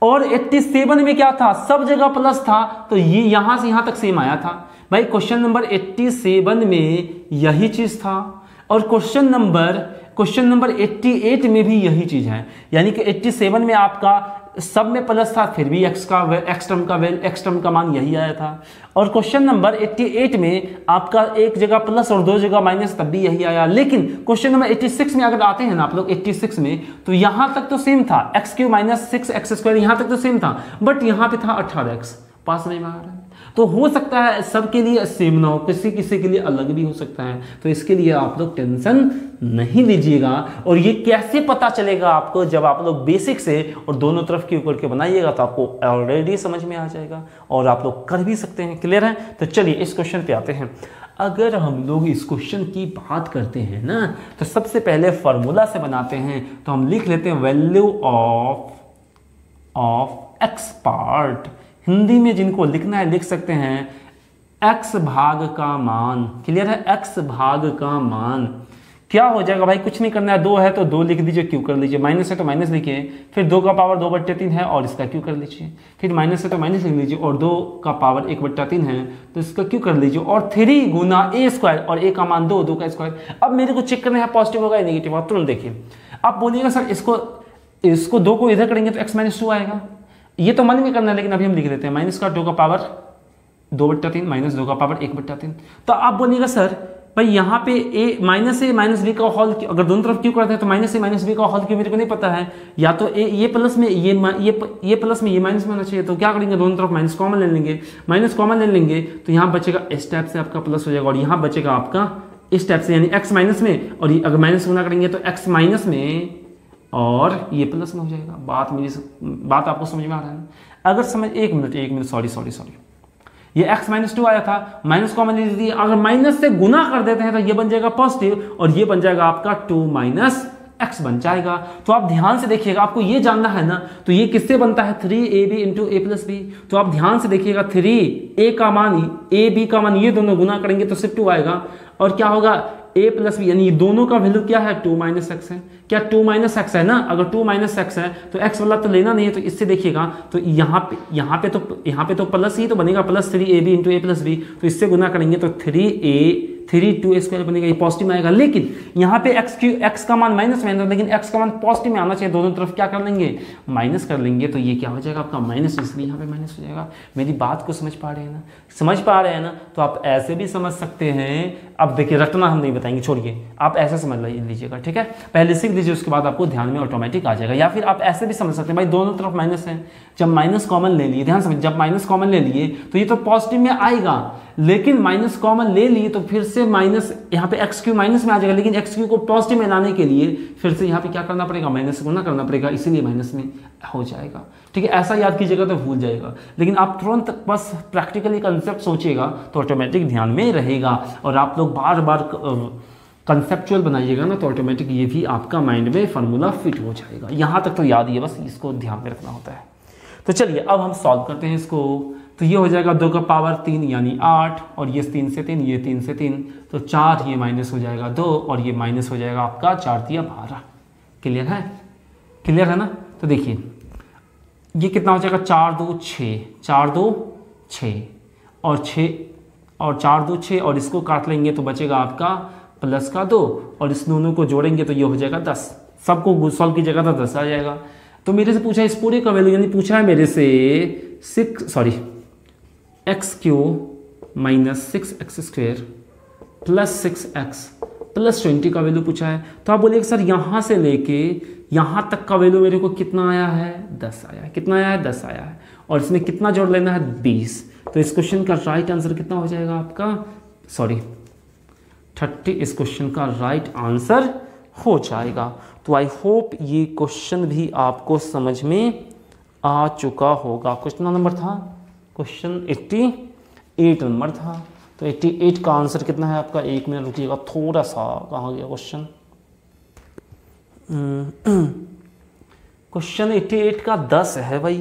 [SPEAKER 1] और 87 में क्या था, सब जगह प्लस था, तो ये यहां से यहां तक सेम आया था। भाई क्वेश्चन नंबर 87 में यही चीज था, और क्वेश्चन नंबर 88 में भी यही चीज है। यानी कि 87 में आपका सब में प्लस था, फिर भी x टर्म का मान यही आया था। और क्वेश्चन नंबर 88 में आपका एक जगह प्लस और 2 जगह माइनस, तब भी यही आया। लेकिन क्वेश्चन नंबर 86 में अगर आते हैं ना आप लोग 86 में, तो यहां तक तो सेम था, x³ - 6x², यहां तक तो सेम था, बट यहां पे था 18x। पास नहीं आ रहा है, तो हो सकता है सबके लिए सेम ना हो, किसी के लिए अलग भी हो सकता है। तो इसके लिए आप लोग टेंशन नहीं लीजिएगा। और ये कैसे पता चलेगा आपको, जब आप लोग बेसिक से और दोनों तरफ के ऊपर के बनाइएगा तो आपको ऑलरेडी समझ में आ जाएगा और आप लोग कर भी सकते हैं। क्लियर है? तो चलिए इस क्वेश्चन पे आते हैं। अगर हम लोग इस क्वेश्चन की बात करते हैं ना तो सबसे पहले फॉर्मूला से बनाते हैं। तो हम लिख लेते हैं value of x part, Hindi में जिनको लिखना है लिख सकते हैं x भाग का मान। क्लियर है? x भाग का मान क्या हो जाएगा भाई, कुछ नहीं करना है, 2 है तो 2 लिख दीजिए, क्यू कर लीजिए, माइनस है तो माइनस लिखिए, फिर 2 का पावर 2/3 है और इसका क्यू कर लीजिए, फिर माइनस है तो माइनस लिख लीजिए, और 2 का पावर 1/3 है तो इसका क्यू कर लीजिए, और 3 गुना a² और a का मान 2 का स्क्वायर। अब मेरे को चेक करना है पॉजिटिव होगा या नेगेटिव होगा। तुरंत देखिए, आप बोलिएगा सर इसको 2 को इधर करेंगे तो x - 2 आएगा, ये तो मन में करना है, लेकिन अभी हम लिख देते हैं माइनस का 2 का पावर 2/3 माइनस 2 का पावर 1/3। तो आप बोलिएगा सर भाई यहाँ पे a - b का होल, अगर दोनों तरफ क्यों करते हैं तो -a - b का होल क्यों, मेरे को नहीं पता है, या तो ये प्लस में ये प्लस में ये माइनस में होना चाहिए। तो क्या करेंगे, दोनों तरफ माइनस कॉमन ले लेंगे, तो यहाँ बचेगा इस टाइप से आपका प्लस हो जाएगा, और यहाँ बचेगा आपका इस टाइप से, यानी x माइनस में, और अगर माइनस गुना करेंगे तो x माइनस में और ये प्लस में हो जाएगा। बात आपको समझ में आ रहा है? अगर समझ, एक मिनट सॉरी, ये x - 2 आया था, माइनस कॉमन ले लीजिए, अगर माइनस से गुना कर देते हैं तो ये बन जाएगा पॉजिटिव, और ये बन जाएगा आपका 2 - x बन जाएगा। तो आप ध्यान से देखिएगा, आपको ये जानना है ना, तो ये किससे बनता है 3ab × a + b। तो आप ध्यान से देखिएगा, 3a का मान ab का मान ये दोनों गुना करेंगे तो सिर्फ 2 आएगा, और क्या होगा a + b, यानी दोनों का वैल्यू क्या है 2 - x है। क्या 2 - x है ना? अगर 2 - x है तो x वाला तो लेना नहीं है, तो इससे देखिएगा तो यहाँ पे तो प्लस ही तो बनेगा, +3ab × a + b, तो इससे गुना करेंगे तो 3a 3 2 स्क्वायर बनेगा, ये पॉजिटिव में आएगा। लेकिन यहाँ पे एक्स का मान माइनस में है, लेकिन एक्स का मान पॉजिटिव में आना चाहिए, दोनों तरफ क्या कर लेंगे, माइनस कर लेंगे, तो ये क्या हो जाएगा आपका माइनस, इसलिए यहाँ पे माइनस हो जाएगा। मेरी बात को समझ पा रहे हैं ना, समझ पा रहे हैं ना, तो आप ऐसे भी समझ सकते हैं। अब देखिए रटना हम नहीं बताएंगे, छोड़िए, आप ऐसे समझ लीजिएगा, ठीक है, पहले सीख लीजिए, उसके बाद आपको ध्यान में ऑटोमेटिक आ जाएगा। या फिर आप ऐसे भी समझ सकते हैं, भाई दोनों तरफ माइनस है, जब माइनस कॉमन ले लिए, ध्यान समझ, जब माइनस कॉमन ले लिए तो ये तो पॉजिटिव में आएगा, लेकिन माइनस कॉमन ले लिए तो फिर से माइनस, यहाँ पे एक्स क्यू माइनस में आ जाएगा, लेकिन एक्स क्यू को पॉजिटिव में लाने के लिए फिर से यहाँ पे क्या करना पड़ेगा, माइनस गुना करना पड़ेगा, इसीलिए माइनस में हो जाएगा, ठीक है। ऐसा याद कीजिएगा तो भूल जाएगा, लेकिन आप तुरंत बस प्रैक्टिकली कंसेप्ट सोचिएगा तो ऑटोमेटिक ध्यान में रहेगा। और आप लोग बार बार कंसेप्चुअल बनाइएगा ना, तो ऑटोमेटिक ये भी आपका माइंड में फार्मूला फिट हो जाएगा। यहाँ तक तो याद ही है, बस इसको ध्यान में रखना होता है। तो चलिए अब हम सॉल्व करते हैं इसको। तो ये हो जाएगा 2 का पावर 3 यानी 8, और ये 3 से 3, ये 3 से 3, तो 4, ये माइनस हो जाएगा 2, और ये माइनस हो जाएगा आपका 4 दिया 12। क्लियर है, क्लियर है ना। तो देखिए ये कितना हो जाएगा, 4 2 6, 4 2 6, और 6 और 4 2 6, और इसको काट लेंगे तो बचेगा आपका प्लस का 2, और इस दोनों को जोड़ेंगे तो ये हो जाएगा 10। सबको सॉल्व की जगह तो 10 आ जाएगा। तो मेरे से पूछा इस पूरे का वैल्यू, यानी पूछा है मेरे से x cube minus 6x square plus 6x plus 20 का वैल्यू पूछा है। तो आप बोलिए सर यहाँ से लेके यहाँ तक का वैल्यू मेरे को कितना आया है, 10 आया है। कितना आया है, 10 आया है, और इसमें कितना जोड़ लेना है, 20। तो इस क्वेश्चन का राइट आंसर कितना हो जाएगा आपका, 30 इस क्वेश्चन का राइट आंसर हो जाएगा। तो आई होप ये क्वेश्चन भी आपको समझ में आ चुका होगा। क्वेश्चन नंबर था, क्वेश्चन 88 नंबर था। तो 88 का आंसर कितना है आपका, 1 मिनट रुकिएगा, थोड़ा सा कहाँ गया क्वेश्चन, क्वेश्चन 88 का 10 है भाई,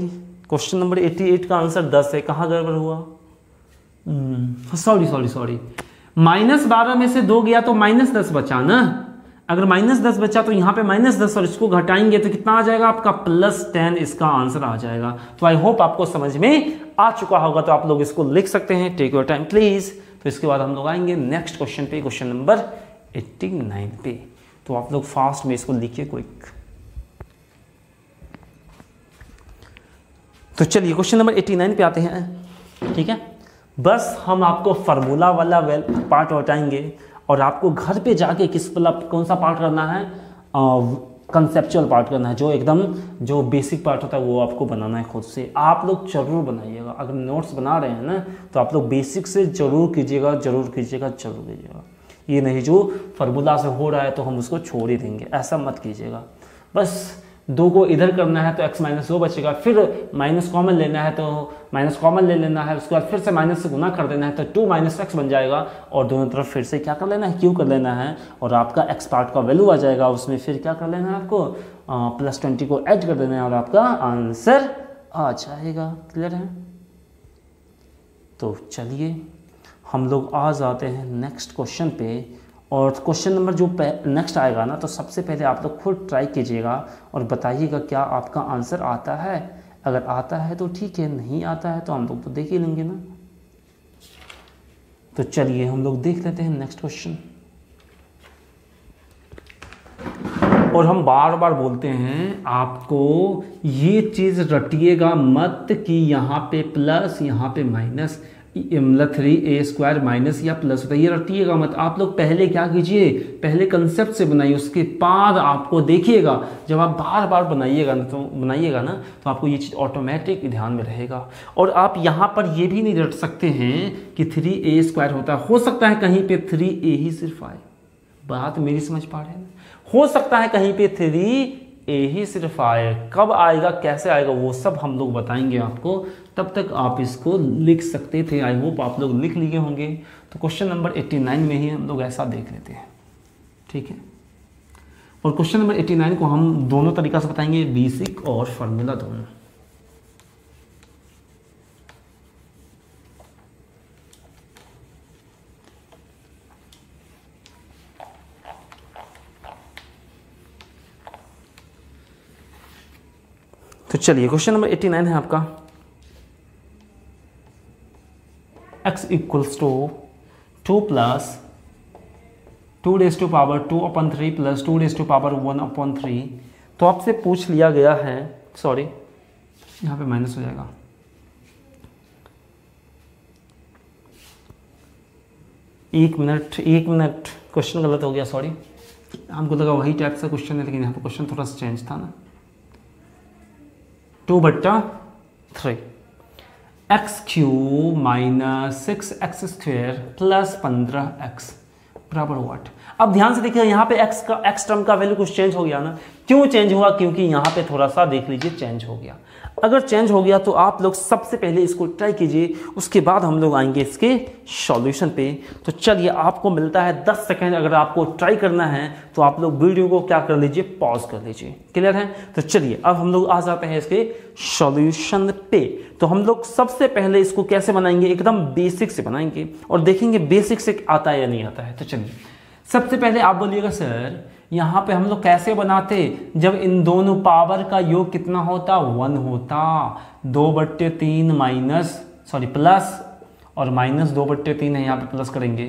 [SPEAKER 1] क्वेश्चन नंबर 88 का आंसर 10 है। कहाँ गड़बड़ हुआ, सॉरी, -12 में से 2 गया तो -10 बचा ना। अगर -10 बचा तो यहाँ पे -10 और इसको घटाएंगे तो कितना आ जाएगा आपका, +10 इसका आंसर आ जाएगा। तो आई होप आपको समझ में आ चुका होगा। तो आप लोग इसको लिख सकते हैं, टेक योर टाइम प्लीज। तो इसके बाद हम लोग आएंगे नेक्स्ट क्वेश्चन पे, क्वेश्चन नंबर 89 पे। तो आप लोग फास्ट में इसको लिखिए क्विक। तो चलिए क्वेश्चन नंबर 89 पे आते हैं, ठीक है। बस हम आपको फार्मूला वाला पार्ट हटाएंगे और आपको घर पे जाके कौन सा पार्ट करना है, कंसेप्चुअल पार्ट करना है, जो एकदम जो बेसिक पार्ट होता है वो आपको बनाना है खुद से। आप लोग जरूर बनाइएगा, अगर नोट्स बना रहे हैं ना तो आप लोग बेसिक से जरूर कीजिएगा, जरूर कीजिएगा, जरूर कीजिएगा। ये नहीं जो फार्मूला से हो रहा है तो हम उसको छोड़ ही देंगे, ऐसा मत कीजिएगा। बस 2 को इधर करना है तो x - 2 बचेगा, फिर माइनस कॉमन लेना है तो माइनस कॉमन ले लेना है, उसके बाद फिर से माइनस से गुना कर देना है तो 2 - x बन जाएगा, और दोनों तरफ फिर से क्या कर लेना है, q कर लेना है, और आपका x पार्ट का वैल्यू आ जाएगा। उसमें फिर क्या कर लेना है आपको, +20 को ऐड कर देना है और आपका आंसर आ जाएगा। क्लियर है। तो चलिए हम लोग आ जाते हैं नेक्स्ट क्वेश्चन पे। और क्वेश्चन नंबर जो नेक्स्ट आएगा ना, तो सबसे पहले आप लोग खुद ट्राई कीजिएगा और बताइएगा क्या आपका आंसर आता है। अगर आता है तो ठीक है, नहीं आता है तो हम लोग तो देख ही लेंगे ना। तो चलिए हम लोग देख लेते हैं नेक्स्ट क्वेश्चन। और हम बार बार बोलते हैं आपको ये चीज़ रटिएगा मत कि यहाँ पे प्लस यहाँ पे माइनस, मतलब 3a² माइनस या प्लस होता है, ये रटिएगा मत। आप लोग पहले क्या कीजिए, पहले कंसेप्ट से बनाइए, उसके बाद आपको देखिएगा। जब आप बार बार बनाइएगा ना तो आपको ये चीज़ ऑटोमेटिक ध्यान में रहेगा। और आप यहाँ पर ये भी नहीं रट सकते हैं कि 3a² होता है। हो सकता है कहीं पे 3a ही सिर्फ आए, बात मेरी समझ पा रहे हैं। हो सकता है कहीं पे 3a ही सिर्फ आए, कब आएगा कैसे आएगा वो सब हम लोग बताएंगे आपको। तब तक आप इसको लिख सकते थे, आई होप आप लोग लिख लिए होंगे। तो क्वेश्चन नंबर 89 में ही हम लोग ऐसा देख लेते हैं, ठीक है। और क्वेश्चन नंबर 89 को हम दोनों तरीका से बताएंगे, बेसिक और फार्मूला दोनों। तो चलिए क्वेश्चन नंबर 89 है आपका, x = 2 + 2^2 प्लस 2^1/3। तो आपसे पूछ लिया गया है, सॉरी यहाँ पे माइनस हो जाएगा, एक मिनट क्वेश्चन गलत हो गया, सॉरी। हमको लगा वही टाइप से क्वेश्चन है, लेकिन यहाँ पे क्वेश्चन थोड़ा सा चेंज था ना। 2/3 x³ minus 6x² plus 15x बराबर व्हाट। अब ध्यान से देखिए यहाँ पे x टर्म का वैल्यू कुछ चेंज हो गया ना। क्यों चेंज हुआ? क्योंकि यहाँ पे थोड़ा सा देख लीजिए चेंज हो गया। अगर चेंज हो गया तो आप लोग सबसे पहले इसको ट्राई कीजिए, उसके बाद हम लोग आएंगे इसके सॉल्यूशन पे। तो चलिए, आपको मिलता है 10 सेकंड। अगर आपको ट्राई करना है तो आप लोग वीडियो को क्या कर लीजिए, पॉज कर लीजिए। क्लियर है? तो चलिए अब हम लोग आ जाते हैं इसके सॉल्यूशन पे। तो हम लोग सबसे पहले इसको कैसे बनाएंगे, एकदम बेसिक से बनाएंगे और देखेंगे बेसिक से आता है या नहीं आता है। तो चलिए, सबसे पहले आप बोलिएगा सर यहाँ पे हम लोग कैसे बनाते, जब इन दोनों पावर का योग कितना होता, 1 होता। 2/3 प्लस और माइनस 2/3 है, यहाँ पे प्लस करेंगे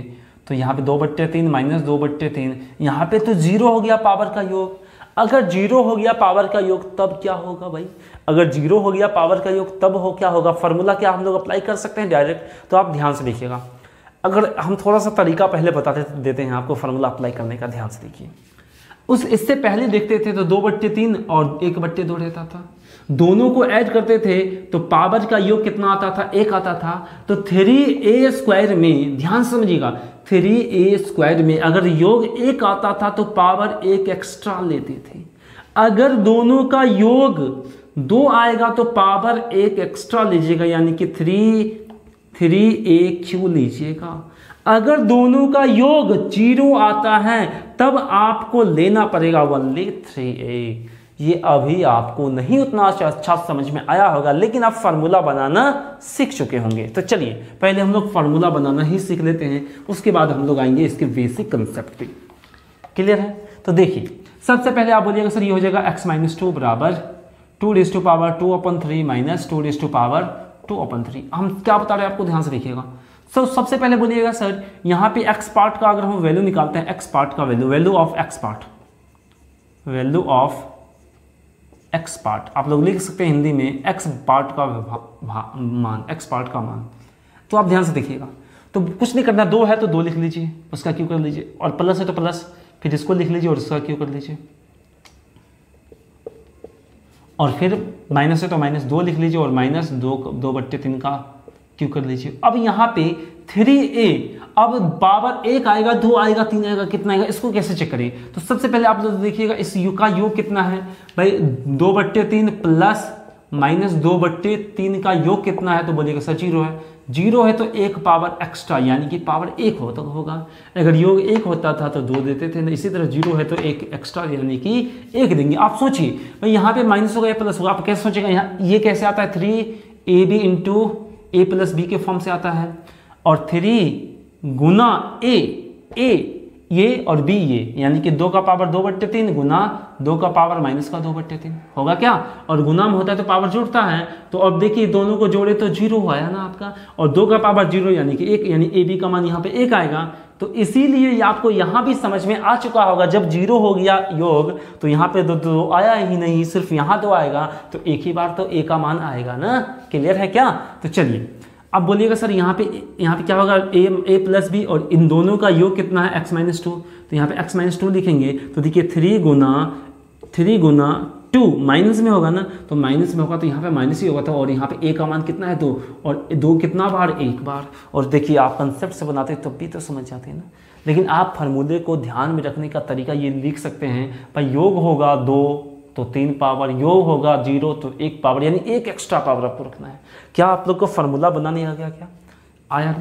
[SPEAKER 1] तो यहाँ पे 2/3 माइनस 2/3, यहाँ पे तो 0 हो गया पावर का योग। अगर 0 हो गया पावर का योग तब क्या होगा भाई? अगर 0 हो गया पावर का योग तब क्या होगा? फॉर्मूला क्या हम लोग अप्लाई कर सकते हैं डायरेक्ट? तो आप ध्यान से देखिएगा। अगर हम थोड़ा सा तरीका पहले बताते देते हैं आपको फॉर्मूला अप्लाई करने का, ध्यान से देखिए। इससे पहले देखते थे तो 2/3 और 1/2 रहता था। दोनों को ऐड करते थे तो पावर का योग कितना आता था, 1 आता था। तो 3a² में, ध्यान समझिएगा, 3a² में अगर योग 1 आता था तो पावर 1 एक्स्ट्रा लेते थे। अगर दोनों का योग 2 आएगा तो पावर 1 एक्स्ट्रा लीजिएगा, यानी कि 3a³ लीजिएगा। अगर दोनों का योग 0 आता है तब आपको लेना पड़ेगा 3a। ये अभी आपको नहीं उतना अच्छा समझ में आया होगा, लेकिन आप फार्मूला बनाना सीख चुके होंगे। तो चलिए पहले हम लोग फार्मूला बनाना ही सीख लेते हैं, उसके बाद हम लोग आएंगे इसके बेसिक कंसेप्ट पे। क्लियर है? तो देखिए, सबसे पहले आप बोलिएगा सर ये हो जाएगा x-2 बराबर 2^2 माइनस 2^2। हम क्या बता रहे हैं आपको, ध्यान से देखिएगा। सबसे पहले बोलिएगा सर यहाँ पे x पार्ट का अगर हम वैल्यू निकालते हैं, x पार्ट का वैल्यू ऑफ x पार्ट आप लोग लिख सकते हैं हिंदी में x पार्ट का मान, x पार्ट का मान। तो आप ध्यान से देखिएगा, तो कुछ नहीं करना, 2 है तो 2 लिख लीजिए, उसका क्यू कर लीजिए, और प्लस है तो प्लस, फिर इसको लिख लीजिए और इसका क्यू कर लीजिए, और फिर माइनस है तो -2 लिख लीजिए और माइनस 2/3 का क्यू कर लीजिए। अब यहाँ पे 3a, अब पावर 1 आएगा, 2 आएगा, 3 आएगा, कितना आएगा, इसको कैसे चेक करें? तो सबसे पहले आप लोग देखिएगा इस यू का योग कितना है भाई, 2/3 प्लस माइनस 2/3 का योग कितना है? तो बोलिएगा सर 0 है। 0 है तो 1 पावर एक्स्ट्रा, यानी कि पावर 1 होगा। अगर योग 1 होता था तो 2 देते थे, इसी तरह 0 है तो 1 एक्स्ट्रा, यानी कि 1 देंगे। आप सोचिए भाई, यहाँ पे माइनस होगा या प्लस होगा, आप कैसे सोचेगा? यहाँ ये कैसे आता है, 3ab into a plus b के फॉर्म से आता है, और 3 गुना a ये और b ये, यानी कि 2 का पावर 2/3 गुना 2 का पावर माइनस का 2/3 होगा क्या? और गुना में होता है तो पावर जुड़ता है, तो अब देखिए दोनों को जोड़े तो 0 आया ना आपका, और 2 का पावर 0 यानी कि 1, यानी a b का मान यहाँ पे 1 आएगा। तो इसीलिए आपको यहाँ भी समझ में आ चुका होगा, जब 0 हो गया योग तो यहाँ पे 2 आया ही नहीं, सिर्फ यहाँ 2 आएगा, तो एक ही बार तो a का मान आएगा ना। क्लियर है क्या? तो चलिए अब बोलिएगा सर यहाँ पे क्या होगा, a प्लस b, और इन दोनों का योग कितना है, x-2। तो यहाँ पे x-2 लिखेंगे तो देखिए 3 गुना 2 माइनस में होगा ना, तो माइनस में होगा तो यहाँ पे माइनस ही होगा था, और यहाँ पे a का मान कितना है 2, और 2 कितना बार, 1 बार। और देखिए आप कंसेप्ट से बनाते तब भी तो समझ जाते हैं ना, लेकिन आप फार्मूले को ध्यान में रखने का तरीका ये लिख सकते हैं भाई, योग होगा 2 तो 3 पावर, योग होगा 0 तो 1 पावर, यानी 1 एक्स्ट्रा पावर आपको रखना है। क्या आप लोग को फार्मूला बनाने आ गया? क्या आया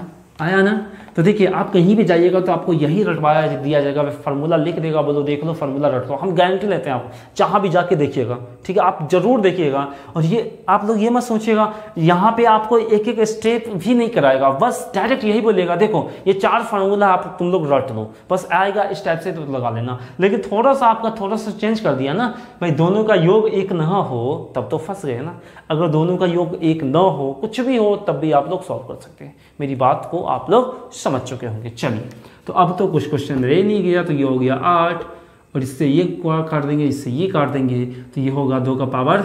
[SPEAKER 1] ना? तो देखिए आप कहीं भी जाइएगा तो आपको यही रटवाया दिया जाएगा, फार्मूला लिख देगा, बोलो देख लो फार्मूला रट लो। हम गारंटी लेते हैं, आप जहाँ भी जाके देखिएगा, ठीक है, आप जरूर देखिएगा। और ये आप लोग ये मत सोचिएगा यहाँ पे आपको एक एक स्टेप भी नहीं कराएगा, बस डायरेक्ट यही बोलेगा देखो ये 4 फार्मूला आप तुम लोग रट लो, बस आएगा इस टाइप से तो लगा लेना। लेकिन थोड़ा सा चेंज कर दिया ना भाई, दोनों का योग 1 न हो तब तो फंस गए ना। अगर दोनों का योग 1 न हो, कुछ भी हो, तब भी आप लोग सॉल्व कर सकते हैं। मेरी बात को आप लोग समझ चुके होंगे। चलिए तो अब तो कुछ क्वेश्चन रह नहीं गया, तो ये हो गया 8 और इससे ये काट देंगे, इससे ये काट देंगे, तो ये होगा 2 का पावर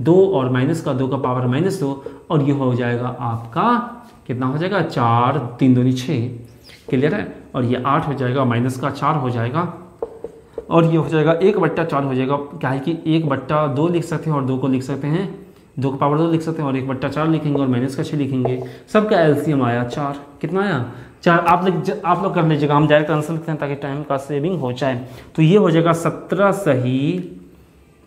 [SPEAKER 1] 2 और माइनस का 2 का पावर -2 और ये हो जाएगा आपका कितना हो जाएगा 4, 3 दूनी 6, क्लियर है। और ये 8 हो जाएगा, माइनस का 4 हो जाएगा और ये हो जाएगा 1/4 हो जाएगा। क्या है कि 1/2 लिख सकते हैं और 2 को लिख सकते हैं, 2 का पावर 2 लिख सकते हैं और 1/4 लिखेंगे और माइनस का 6 लिखेंगे। सबका एलसीएम आया 4, कितना आया 4। आप लोग कर लीजिएगा, हम डायरेक्ट आंसर लिखते हैं ताकि टाइम का सेविंग हो जाए। तो ये हो जाएगा 17 सही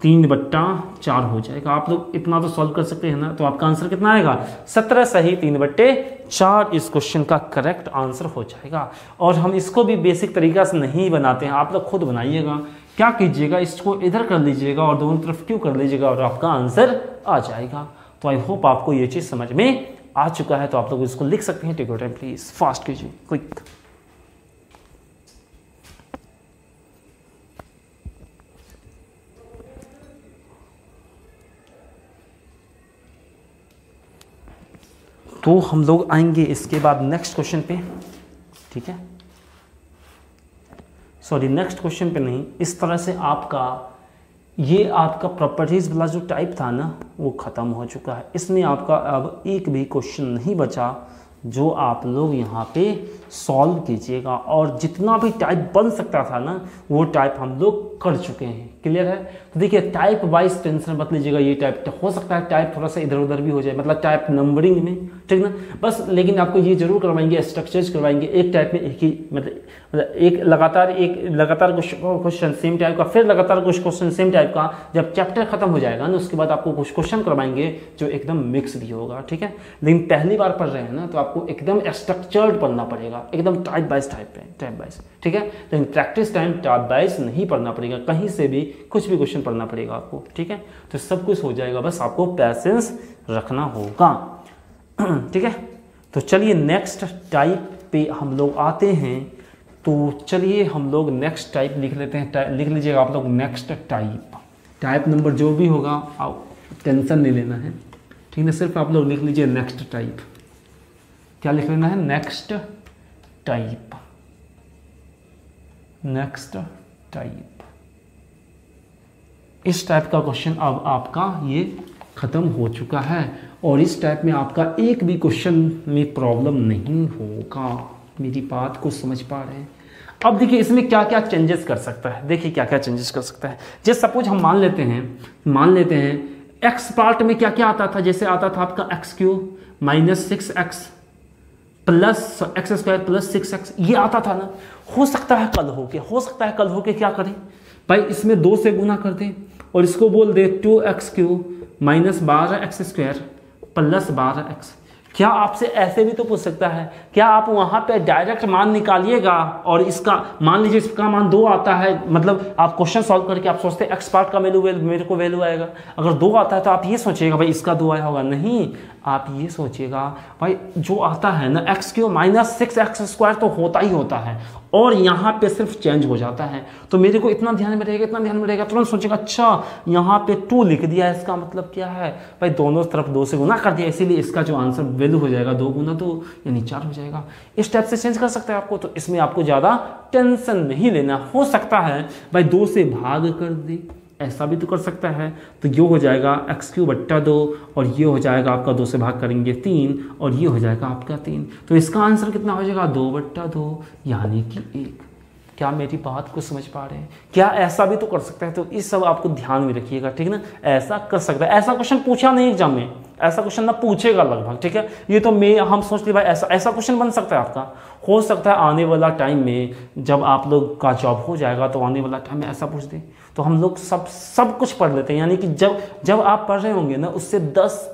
[SPEAKER 1] 3/4 हो जाएगा। आप लोग इतना तो सॉल्व कर सकते हैं ना, तो आपका आंसर कितना आएगा 17 सही 3/4 इस क्वेश्चन का करेक्ट आंसर हो जाएगा। और हम इसको भी बेसिक तरीका से नहीं बनाते हैं, आप लोग खुद बनाइएगा। क्या कीजिएगा, इसको इधर कर लीजिएगा और दोनों तरफ क्यों कर लीजिएगा और आपका आंसर आ जाएगा। तो आई होप आपको ये चीज़ समझ में आ चुका है। तो आप लोग इसको लिख सकते हैं। Take your time please, fast कीजिए, क्विक। तो हम लोग आएंगे इसके बाद नेक्स्ट क्वेश्चन पे, ठीक है, सॉरी नेक्स्ट क्वेश्चन पे नहीं, इस तरह से ये आपका प्रॉपर्टीज वाला जो टाइप था ना वो ख़त्म हो चुका है। इसमें आपका अब एक भी क्वेश्चन नहीं बचा जो आप लोग यहाँ पे सॉल्व कीजिएगा। और जितना भी टाइप बन सकता था ना वो टाइप हम लोग कर चुके हैं, क्लियर है। तो देखिए टाइप वाइज टेंशन मत लीजिएगा, ये टाइप हो सकता है टाइप थोड़ा सा इधर उधर भी हो जाए, मतलब टाइप नंबरिंग में, ठीक ना, बस। लेकिन आपको ये जरूर करवाएंगे, स्ट्रक्चर्स करवाएंगे, एक टाइप में एक ही मतलब एक लगातार क्वेश्चन सेम टाइप का, फिर लगातार कुछ क्वेश्चन सेम टाइप का। जब चैप्टर खत्म हो जाएगा ना उसके बाद आपको कुछ क्वेश्चन करवाएंगे जो एकदम मिक्स भी होगा, ठीक है। लेकिन पहली बार पढ़ रहे हैं ना तो आपको एकदम स्ट्रक्चर्ड पढ़ना पड़ेगा, एकदम टाइप वाइज, ठीक है। लेकिन प्रैक्टिस टाइम टाइप वाइज नहीं पढ़ना पड़ेगा, कहीं से भी कुछ भी क्वेश्चन पढ़ना पड़ेगा आपको, ठीक है। तो सब कुछ हो जाएगा, बस आपको पैसेंस रखना होगा, ठीक है। तो चलिए नेक्स्ट टाइप पे हम लोग आते हैं। तो चलिए हम लोग नेक्स्ट टाइप लिख लेते हैं। लिख लीजिएगा आप लोग नेक्स्ट टाइप नंबर जो भी होगा आप टेंशन नहीं लेना है, ठीक है। सिर्फ आप लोग लिख लीजिए नेक्स्ट टाइप। क्या लिख लेना है, नेक्स्ट टाइप, नेक्स्ट टाइप। इस टाइप का क्वेश्चन अब आपका ये खत्म हो चुका है और इस टाइप में आपका एक भी क्वेश्चन में प्रॉब्लम नहीं होगा। मेरी बात को समझ पा रहे हैं। अब देखिए इसमें क्या क्या चेंजेस कर सकता है, देखिए क्या क्या चेंजेस कर सकता है। जैसे सपोज हम मान लेते हैं एक्स पार्ट में क्या क्या आता था। जैसे आता था आपका x³ - 6x plus x² plus 6x, ये आता था ना। हो सकता है कल होके क्या करें भाई, इसमें 2 से गुना कर दें और इसको बोल दे 2x³ - 12x² प्लस 12x। क्या आपसे ऐसे भी तो पूछ सकता है, क्या आप वहाँ पे डायरेक्ट मान निकालिएगा और इसका मान लीजिए इसका मान 2 आता है, मतलब आप क्वेश्चन सॉल्व करके आप सोचते हैं एक्स पार्ट का मेरे को वैल्यू आएगा। अगर 2 आता है तो आप ये सोचिएगा भाई इसका 2 आया होगा, नहीं, आप ये सोचिएगा भाई जो आता है ना x³ - 6x² तो होता ही होता है और यहाँ पे सिर्फ चेंज हो जाता है। तो मेरे को इतना ध्यान में रहेगा, तुरंत सोचेगा अच्छा यहाँ पे 2 लिख दिया, इसका मतलब क्या है भाई, दोनों तरफ 2 से गुना कर दिया, इसीलिए इसका जो आंसर वैल्यू हो जाएगा 2 × 2 यानी 4 हो जाएगा। इस टाइप से चेंज कर सकते हैं आपको, तो इसमें आपको ज़्यादा टेंशन नहीं लेना। हो सकता है भाई 2 से भाग कर दे, ऐसा भी तो कर सकता है। तो ये हो जाएगा x³ 2 और ये हो जाएगा आपका 2 से भाग करेंगे 3 और ये हो जाएगा आपका 3। तो इसका आंसर कितना हो जाएगा 2/2 यानी कि 1। क्या मेरी बात को समझ पा रहे हैं? क्या ऐसा भी तो कर सकता है? तो इस सब आपको ध्यान में रखिएगा, ठीक है ना। ऐसा कर सकता है, ऐसा क्वेश्चन पूछा नहीं एग्जाम में, ऐसा क्वेश्चन ना पूछेगा लगभग, ठीक है। ये तो हम सोच ली भाई ऐसा क्वेश्चन बन सकता है आपका। हो सकता है आने वाला टाइम में जब आप लोग का जॉब हो जाएगा तो आने वाला टाइम में ऐसा पूछ दे। तो हम लोग सब कुछ पढ़ लेते हैं, यानी कि जब आप पढ़ रहे होंगे ना उससे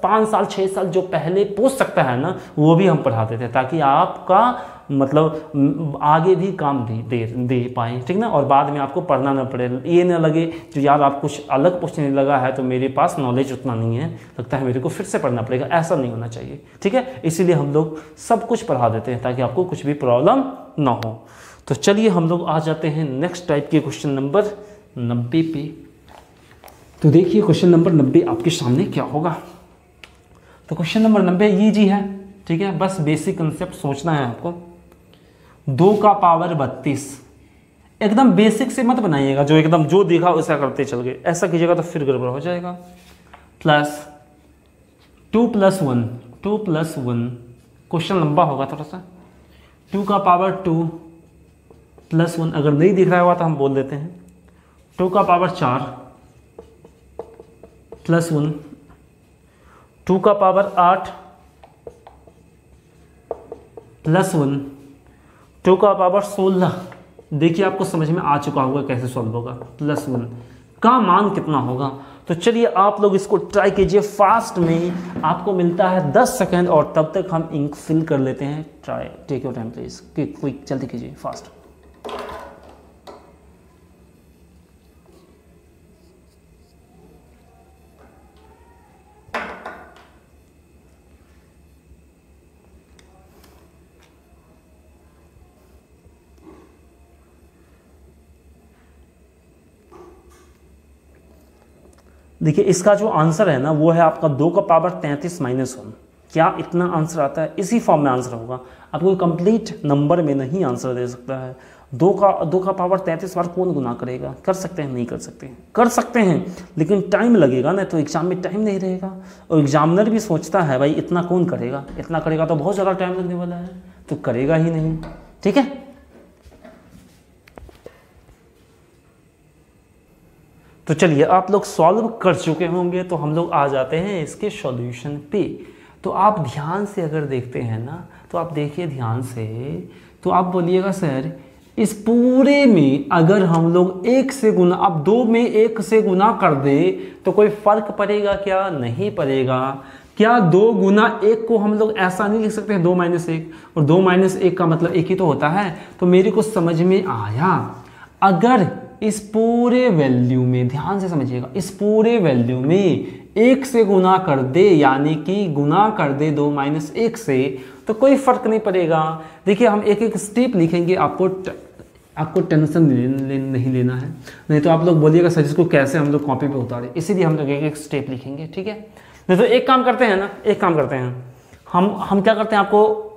[SPEAKER 1] 5 साल 6 साल जो पहले पूछ सकता है ना वो भी हम पढ़ा देते हैं, ताकि आपका मतलब आगे भी काम दे पाए, ठीक ना। और बाद में आपको पढ़ना ना पड़े, ये ना लगे जो यार आप कुछ अलग पूछने लगा है तो मेरे पास नॉलेज उतना नहीं है, लगता है मेरे को फिर से पढ़ना पड़ेगा। ऐसा नहीं होना चाहिए, ठीक है। इसीलिए हम लोग सब कुछ पढ़ा देते हैं ताकि आपको कुछ भी प्रॉब्लम ना हो। तो चलिए हम लोग आ जाते हैं नेक्स्ट टाइप के क्वेश्चन नंबर 90 पे। तो देखिए क्वेश्चन नंबर 90 आपके सामने क्या होगा। तो क्वेश्चन नंबर 90 ये जी है, ठीक है। बस बेसिक कंसेप्ट सोचना है आपको। 2 का पावर 32। एकदम बेसिक से मत बनाइएगा, जो एकदम जो देखा वैसा करते चल गए, ऐसा कीजिएगा तो फिर गड़बड़ हो जाएगा। प्लस 2 + 1, 2 + 1, क्वेश्चन लंबा होगा थोड़ा सा। 2 का पावर 2 + 1, अगर नहीं दिख रहा होगा तो हम बोल देते हैं 2 का पावर 4 + 1, 2 का पावर 8 + 1, 2 का पावर 16। देखिए आपको समझ में आ चुका होगा कैसे सॉल्व होगा। +1 का मान कितना होगा। तो चलिए आप लोग इसको ट्राई कीजिए फास्ट में, आपको मिलता है 10 सेकेंड और तब तक हम इंक फिल कर लेते हैं। Try, take your time please, quick, जल्दी कीजिए, फास्ट। देखिए इसका जो आंसर है ना वो है आपका 2 का पावर 33 - 1। क्या इतना आंसर आता है? इसी फॉर्म में आंसर होगा, आपको कंप्लीट नंबर में नहीं आंसर दे सकता है। 2 का पावर 33 बार कौन गुना करेगा? कर सकते हैं? नहीं कर सकते हैं? कर सकते हैं, लेकिन टाइम लगेगा ना, तो एग्जाम में टाइम नहीं रहेगा। और एग्जामिनर भी सोचता है भाई इतना कौन करेगा, इतना करेगा तो बहुत ज़्यादा टाइम लगने वाला है, तो करेगा ही नहीं। ठीक है, तो चलिए आप लोग सॉल्व कर चुके होंगे, तो हम लोग आ जाते हैं इसके सॉल्यूशन पे। तो आप ध्यान से अगर देखते हैं ना, तो आप देखिए ध्यान से, तो आप बोलिएगा सर इस पूरे में अगर हम लोग 1 से गुना, अब 2 में 1 से गुना कर दे तो कोई फर्क पड़ेगा क्या? नहीं पड़ेगा। क्या 2 गुना 1 को हम लोग ऐसा नहीं लिख सकते हैं 2 - 1, और 2 - 1 का मतलब 1 ही तो होता है। तो मेरे को समझ में आया, अगर इस पूरे वैल्यू में, ध्यान से समझिएगा, इस पूरे वैल्यू में 1 से गुना कर दे, यानी कि गुना कर दे 2 - 1 से, तो कोई फर्क नहीं पड़ेगा। देखिए हम एक एक स्टेप लिखेंगे, आपको टेंशन नहीं लेना है, नहीं तो आप लोग बोलिएगा सर इसको कैसे हम लोग कॉपी पे उतारे, इसीलिए हम लोग एक एक स्टेप लिखेंगे। ठीक है, नहीं तो एक काम करते हैं ना, एक काम करते हैं, हम क्या करते हैं, आपको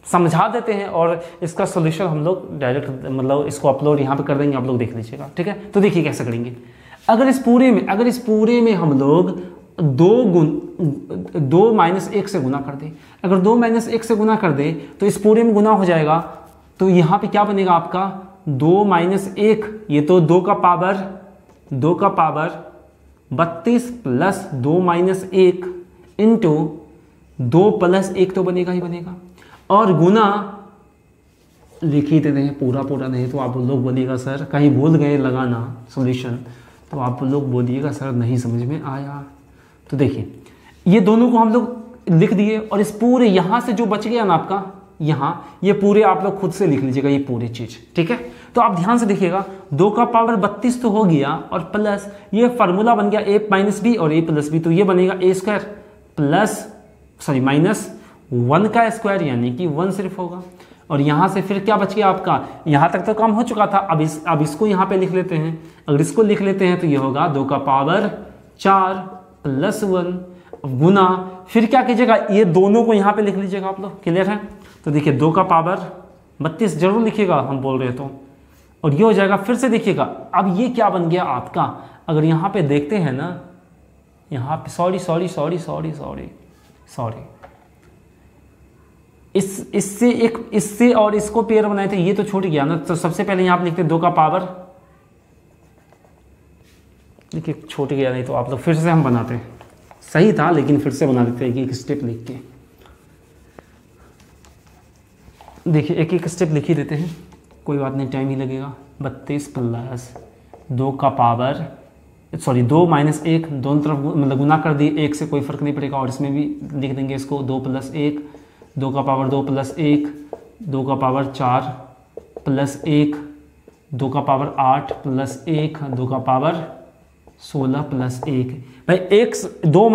[SPEAKER 1] समझा देते हैं और इसका सॉल्यूशन हम लोग डायरेक्ट मतलब इसको अपलोड यहाँ पे कर देंगे, आप लोग देख लीजिएगा। ठीक है, तो देखिए कैसे करेंगे। अगर इस पूरे में हम लोग 2 - 1 से गुना कर दे, अगर 2 - 1 से गुना कर दे तो इस पूरे में गुना हो जाएगा, तो यहाँ पे क्या बनेगा आपका 2 - 1, ये तो 2 का पावर 32 प्लस 2 - 1 इंटू 2 + 1 तो बनेगा ही बनेगा, और गुना लिख ही देते हैं पूरा, नहीं तो आप लोग बोलिएगा सर कहीं भूल गए लगाना सॉल्यूशन, तो आप लोग बोलिएगा सर नहीं समझ में आया। तो देखिए ये दोनों को हम लोग लिख दिए, और इस पूरे यहाँ से जो बच गया ना आपका, यहाँ ये पूरे आप लोग खुद से लिख लीजिएगा ये पूरी चीज़। ठीक है, तो आप ध्यान से देखिएगा, 2 का पावर 32 तो हो गया, और प्लस ये फार्मूला बन गया a - b और a + b, तो ये बनेगा a² प्लस -1 का स्क्वायर, यानी कि 1 सिर्फ होगा। और यहाँ से फिर क्या बच गया आपका, यहाँ तक तो काम हो चुका था, अब इसको यहाँ पे लिख लेते हैं। अगर इसको लिख लेते हैं तो ये होगा 2 का पावर 4 + 1 गुना, फिर क्या कीजिएगा, ये दोनों को यहाँ पे लिख लीजिएगा आप लोग। क्लियर है? तो देखिए 2 का पावर 32 जरूर लिखिएगा, हम बोल रहे तो, और ये हो जाएगा। फिर से देखिएगा, अब ये क्या बन गया आपका, अगर यहाँ पे देखते हैं ना, यहाँ पे सॉरी, इससे और इसको पेयर बनाए थे, ये तो छूट गया ना, तो सबसे पहले यहाँ पे लिखते 2 का पावर, देखिए छूट गया, नहीं तो आप लोग फिर से हम बनाते हैं, सही था लेकिन फिर से बना देते हैं एक स्टेप लिख के। देखिए एक एक स्टेप लिख ही देते हैं, कोई बात नहीं, टाइम ही लगेगा। 32 प्लस 2 का पावर 2 - 1, दोनों तरफ मतलब गुना कर दिए, 1 से कोई फर्क नहीं पड़ेगा, और इसमें भी लिख देंगे इसको 2 + 1, 2 का पावर 2 + 1, 2 का पावर 4 + 1, 2 का पावर 8 + 1, 2 का पावर 16 + 1। भाई 2 -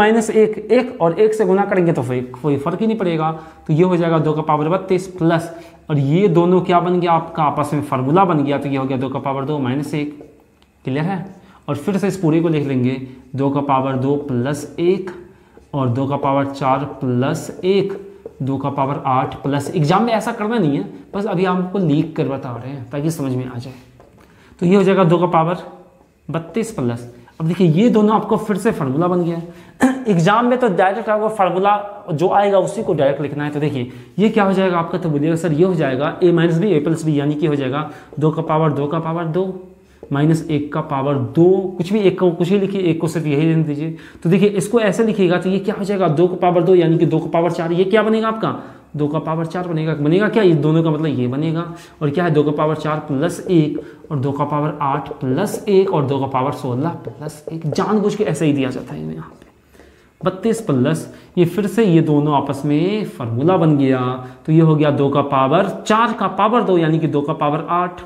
[SPEAKER 1] 1 और 1 से गुना करेंगे तो फिर कोई फर्क ही नहीं पड़ेगा, तो ये हो जाएगा 2 का पावर 32 प्लस, और ये दोनों क्या बन गया आपका, आपस में फार्मूला बन गया, तो ये हो गया 2 का पावर 2 - 1। क्लियर है? और फिर से इस पूरे को लिख लेंगे 2 का पावर 2 + 1 और 2 का पावर 4 + 1, 2 का पावर 8 प्लस, एग्जाम में ऐसा करना नहीं है, बस अभी आपको लिख कर बता रहे हैं ताकि समझ में आ जाए। तो ये हो जाएगा 2 का पावर 32 प्लस, अब देखिए ये दोनों आपको फिर से फार्मूला बन गया है। एग्जाम में तो डायरेक्ट आपको फार्मूला जो आएगा उसी को डायरेक्ट लिखना है। तो देखिए ये क्या हो जाएगा आपका, तो बोलिएगा सर ये हो जाएगा a minus B a plus B, यानी कि हो जाएगा 2 का पावर 2 माइनस 1 का पावर 2, कुछ भी एक को कुछ ही लिखिए, एक को सिर्फ यही रहने दीजिए। तो देखिए इसको ऐसे लिखिएगा तो ये क्या हो जाएगा 2 का पावर 2 यानी कि 2 का पावर 4, ये क्या बनेगा आपका 2 का पावर 4 बनेगा क्या, ये दोनों का मतलब ये बनेगा। और क्या है 2 का पावर 4 प्लस 1 और 2 का पावर 8 प्लस 1 और 2 का पावर 16 प्लस 1, जानबूझ के ऐसे ही दिया जाता है यहाँ पे 32 प्लस, ये फिर से ये दोनों आपस में फार्मूला बन गया। तो ये हो गया 2 का पावर 4 का पावर 2 यानी कि 2 का पावर 8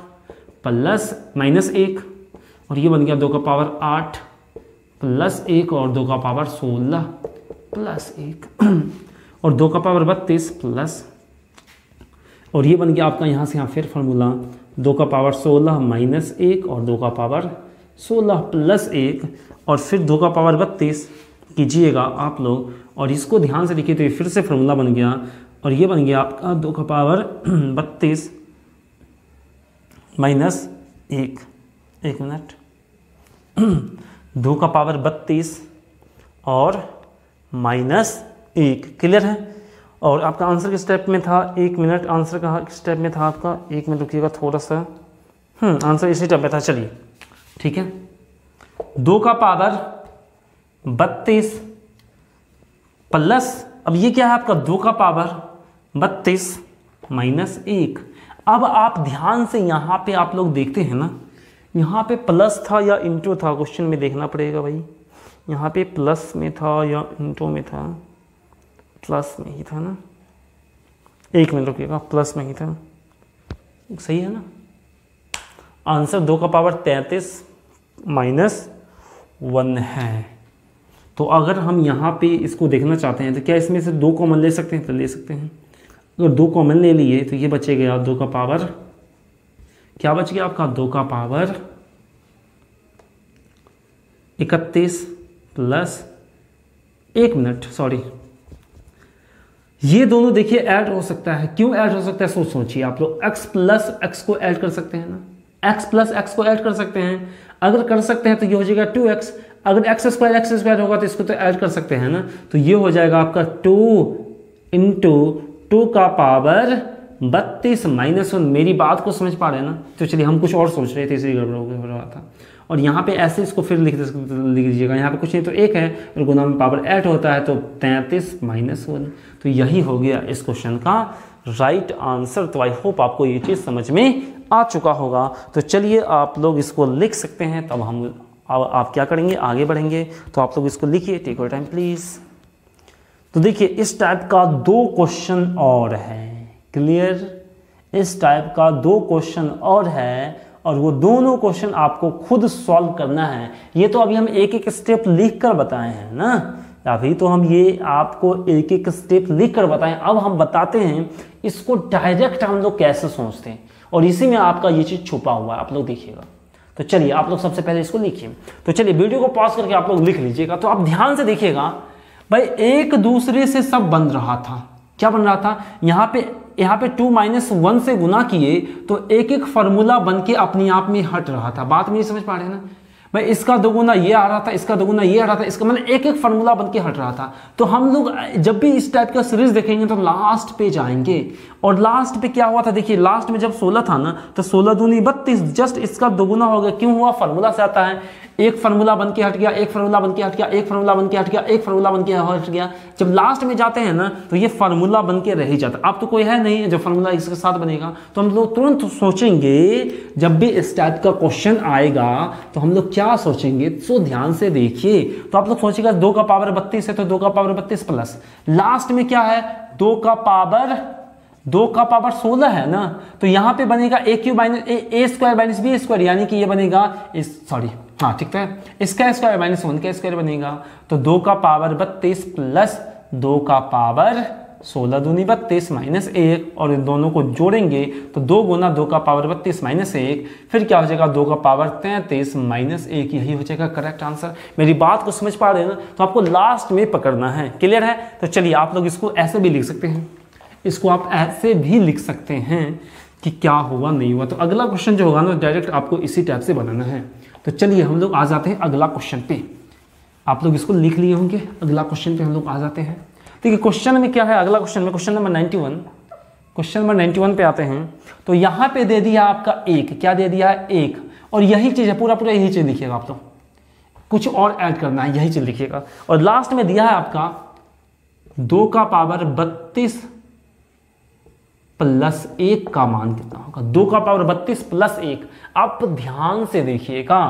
[SPEAKER 1] प्लस माइनस 1, और ये बन गया 2 का पावर 8 प्लस 1 और 2 का पावर 16 प्लस 1 और 2 का पावर 32 प्लस, और ये बन गया आपका यहाँ से यहाँ फिर फार्मूला 2 का पावर 16 माइनस 1 और 2 का पावर 16 प्लस 1 और फिर 2 का पावर 32 कीजिएगा आप लोग, और इसको ध्यान से लिखिए तो ये फिर से फार्मूला बन गया, और ये बन गया आपका 2 का पावर 32 माइनस 1, एक मिनट 2 का पावर 32 और माइनस 1, क्लियर है। और आपका आंसर के स्टेप में था 1 मिनट, आंसर का स्टेप में था आपका 1 मिनट, रुकिएगा थोड़ा सा, आंसर इसी स्टेप में था, चलिए ठीक है। 2 का पावर 32 प्लस, अब ये क्या है आपका 2 का पावर 32 माइनस 1। अब आप ध्यान से यहाँ पे आप लोग देखते हैं ना, यहाँ पे प्लस था या इंटू था, क्वेश्चन में देखना पड़ेगा भाई, यहाँ पे प्लस में था या इंटू में था, प्लस में ही था ना, 1 मिनट रुकिएगा, प्लस में ही था, सही है ना। आंसर 2 का पावर 33 माइनस 1 है। तो अगर हम यहाँ पे इसको देखना चाहते हैं तो क्या इसमें से 2 कॉमन ले सकते हैं, तो ले सकते हैं। अगर 2 कॉमन ले लिए तो ये बचेगा 2 का पावर, क्या बच गया आपका 2 का पावर 31 प्लस, 1 मिनट सॉरी, ये दोनों देखिए ऐड हो सकता है, क्यों ऐड हो सकता है सोचिए आप लोग, x प्लस x को ऐड कर सकते हैं ना, x प्लस x को ऐड कर सकते हैं, अगर कर सकते हैं तो ये हो जाएगा 2x, अगर x स्क्वायर होगा तो इसको तो ऐड कर सकते हैं ना, तो ये हो जाएगा आपका 2 इंटू 2 का पावर 32 माइनस 1। मेरी बात को समझ पा रहे हैं ना। तो चलिए हम कुछ और सोच रहे थे, इसलिए गड़बड़ हो रहा था। और यहाँ पे ऐसे इसको फिर लिख दीजिएगा, यहाँ पे कुछ नहीं तो 1 है और गुना में पावर 8 होता है तो 33 माइनस 1। तो यही हो गया इस क्वेश्चन का राइट आंसर। तो आई होप आपको ये चीज़ समझ में आ चुका होगा। तो चलिए आप लोग इसको लिख सकते हैं, तब हम आप क्या करेंगे, आगे बढ़ेंगे। तो आप लोग इसको लिखिए, टेक योर टाइम प्लीज़। तो देखिए इस टाइप का 2 क्वेश्चन और है, क्लियर, इस टाइप का 2 क्वेश्चन और है, और वो दोनों क्वेश्चन आपको खुद सॉल्व करना है। ये तो अभी हम एक एक स्टेप लिख कर बताए हैं ना, अभी तो हम ये आपको एक एक स्टेप लिख कर बताएं। अब हम बताते हैं इसको डायरेक्ट हम लोग कैसे सोचते हैं, और इसी में आपका ये चीज़ छुपा हुआ है, आप लोग देखिएगा। तो चलिए आप लोग सबसे पहले इसको लिखिए। तो चलिए वीडियो को पॉज करके आप लोग लिख लीजिएगा। तो आप ध्यान से देखिएगा भाई, एक दूसरे से सब बन रहा था। क्या बन रहा था, यहाँ पे 2 माइनस 1 से गुना किए तो एक एक फार्मूला बन के अपने आप में हट रहा था। बात नहीं समझ पा रहे हैं ना भाई, इसका दोगुना ये आ रहा था, इसका दोगुना ये आ रहा था, इसका मतलब एक एक फार्मूला बन के हट रहा था। तो हम लोग जब भी इस टाइप का सीरीज देखेंगे तो लास्ट पे जाएंगे, और लास्ट पे क्या हुआ था, देखिए लास्ट में जब 16 था ना, तो 16 दूनी 32, जस्ट इसका दोगुना हो गया। क्यों हुआ, फार्मूला से आता है, एक फार्मूला बन के हट गया, एक फार्मूला बन के हट गया, एक फार्मूला बन के हट गया, एक फार्मूला बन के हट गया। जब लास्ट में जाते हैं ना तो ये फार्मूला बन के रह ही जाता। अब तो कोई है नहीं जो फार्मूला इसके साथ बनेगा, तो हम लोग तुरंत सोचेंगे जब भी इस टाइप का क्वेश्चन आएगा तो हम लोग क्या सोचेंगे। तो ध्यान से देखिए, तो आप लोग सोचिएगा 2 का पावर 32 है तो 2 का पावर 32 प्लस लास्ट में क्या है, 2 का पावर 16 है ना, तो यहाँ पे बनेगा a cube minus A square minus B square, यानी कि ये बनेगा हाँ ठीक है, इसका स्क्वायर माइनस 1 का स्क्वायर बनेगा। तो 2 का पावर 32 प्लस 2 का पावर 16 दूनी 32 माइनस 1, और इन दोनों को जोड़ेंगे तो 2 गुना 2 का पावर 32 माइनस 1, फिर क्या हो जाएगा 2 का पावर 33 माइनस 1। यही हो जाएगा करेक्ट आंसर। मेरी बात को समझ पा रहे हैं ना, तो आपको लास्ट में पकड़ना है, क्लियर है। तो चलिए आप लोग इसको ऐसे भी लिख सकते हैं, इसको आप ऐसे भी लिख सकते हैं कि क्या हुआ नहीं हुआ। तो अगला क्वेश्चन जो होगा ना डायरेक्ट आपको इसी टाइप से बनाना है। तो चलिए हम लोग आ जाते हैं अगला क्वेश्चन पे। आप लोग इसको लिख लिए होंगे, अगला क्वेश्चन पे हम लोग आ जाते हैं। देखिए क्वेश्चन में क्या है, अगला क्वेश्चन में क्वेश्चन नंबर 91, क्वेश्चन नंबर 91 पे आते हैं। तो यहाँ पे दे दिया आपका 1, क्या दे दिया है 1, और यही चीज़ है, पूरा पूरा यही चीज़ लिखिएगा आप लोग, कुछ और ऐड करना है, यही चीज़ लिखिएगा। और लास्ट में दिया है आपका 2 का पावर 32 प्लस 1 का मान कितना होगा। 2 का पावर 32 प्लस 1, आप ध्यान से देखिएगा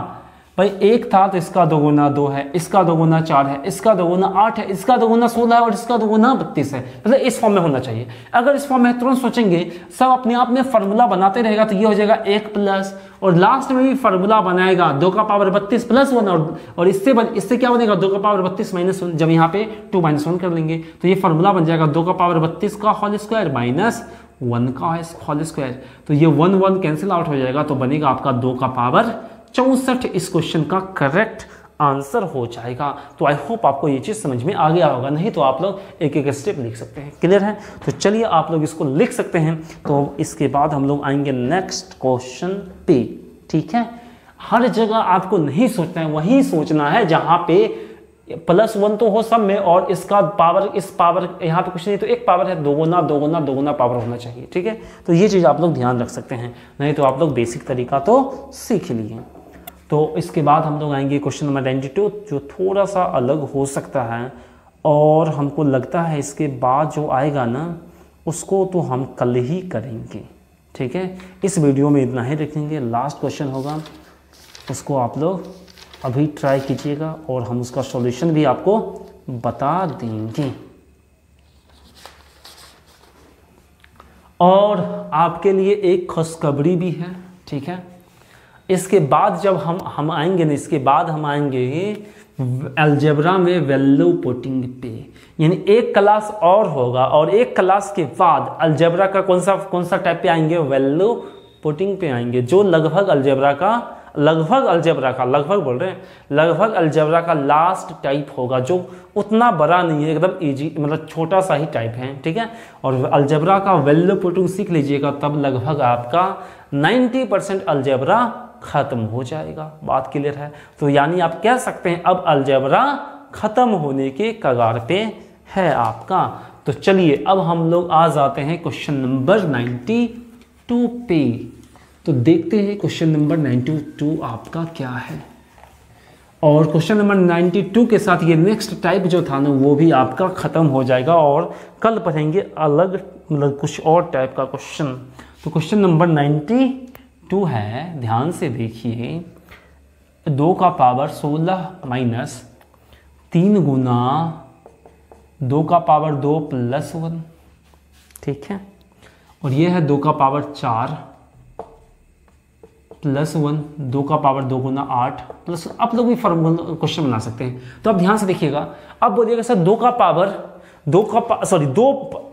[SPEAKER 1] भाई, 1 था तो इसका 2 गुना 2 है, इसका 2 गुना 4 है, इसका 2 गुना 8 है, इसका 2 गुना 16 है और इसका 2 गुना 32 है। मतलब इस फॉर्म में होना चाहिए। अगर इस फॉर्म में तुरंत सोचेंगे, सब अपने आप में फार्मूला बनाते रहेगा तो ये हो जाएगा 1 प्लस, और लास्ट में भी फार्मूला बनाएगा 2 का पावर 32 प्लस 1, और इससे क्या बनेगा 2 का पावर 32 माइनस 1। जब यहाँ पे 2 माइनस 1 कर लेंगे तो ये फार्मूला बन जाएगा 2 का पावर 32 का होल स्क्वायर माइनस 1 का होल स्क्वायर। तो ये 1 1 कैंसिल आउट हो जाएगा, तो बनेगा आपका 2 का पावर 64 इस क्वेश्चन का करेक्ट आंसर हो जाएगा। तो आई होप आपको ये चीज़ समझ में आ गया होगा, नहीं तो आप लोग एक एक स्टेप लिख सकते हैं। क्लियर है? तो चलिए आप लोग इसको लिख सकते हैं। तो इसके बाद हम लोग आएंगे नेक्स्ट क्वेश्चन पे। ठीक है, हर जगह आपको नहीं सोचना है, वही सोचना है जहां पे +1 तो हो सब में, और इसका पावर, इस पावर यहाँ पे कुछ नहीं तो एक पावर है, 2 गुना 2 गुना 2 गुना पावर होना चाहिए। ठीक है, तो ये चीज़ आप लोग ध्यान रख सकते हैं, नहीं तो आप लोग बेसिक तरीका तो सीख लिए। तो इसके बाद हम लोग आएंगे क्वेश्चन नंबर 92, जो थोड़ा सा अलग हो सकता है, और हमको लगता है इसके बाद जो आएगा ना उसको तो हम कल ही करेंगे। ठीक है, इस वीडियो में इतना ही रखेंगे। लास्ट क्वेश्चन होगा, उसको आप लोग अभी ट्राई कीजिएगा और हम उसका सॉल्यूशन भी आपको बता देंगे। और आपके लिए एक खुशखबरी भी है। ठीक है, इसके बाद जब हम आएंगे ना, इसके बाद हम आएंगे अलजेब्रा में वैल्यू पुटिंग पे, यानी एक क्लास और होगा, और एक क्लास के बाद अलजेब्रा का कौन सा टाइप पे आएंगे, वैल्यू पुटिंग पे आएंगे, जो लगभग अलजेब्रा का लास्ट टाइप होगा, जो उतना बड़ा नहीं है, एकदम इजी, मतलब छोटा सा ही टाइप है। ठीक है, और अलजेब्रा का वैल्यू पुटिंग सीख लीजिएगा, तब लगभग आपका 90% अलजेब्रा खत्म हो जाएगा। बात क्लियर है? तो यानी आप कह सकते हैं अब अलजेब्रा खत्म होने के कगार पे है आपका। तो चलिए अब हम लोग आ जाते हैं क्वेश्चन नंबर 92 पे। तो देखते हैं क्वेश्चन नंबर 92 आपका क्या है, और क्वेश्चन नंबर 92 के साथ ये नेक्स्ट टाइप जो था ना वो भी आपका खत्म हो जाएगा, और कल पढ़ेंगे अलग, मतलब कुछ और टाइप का क्वेश्चन। तो क्वेश्चन नंबर 92 है, ध्यान से देखिए, 2 का पावर 16 माइनस 3 गुना 2 का पावर 2 प्लस 1। ठीक है, और ये है 2 का पावर 4 प्लस 1, 2 का पावर 2 गुना 8 प्लस, आप लोग भी क्वेश्चन बना सकते हैं। तो अब ध्यान से देखिएगा, अब बोलिएगा सर 2 का पावर 2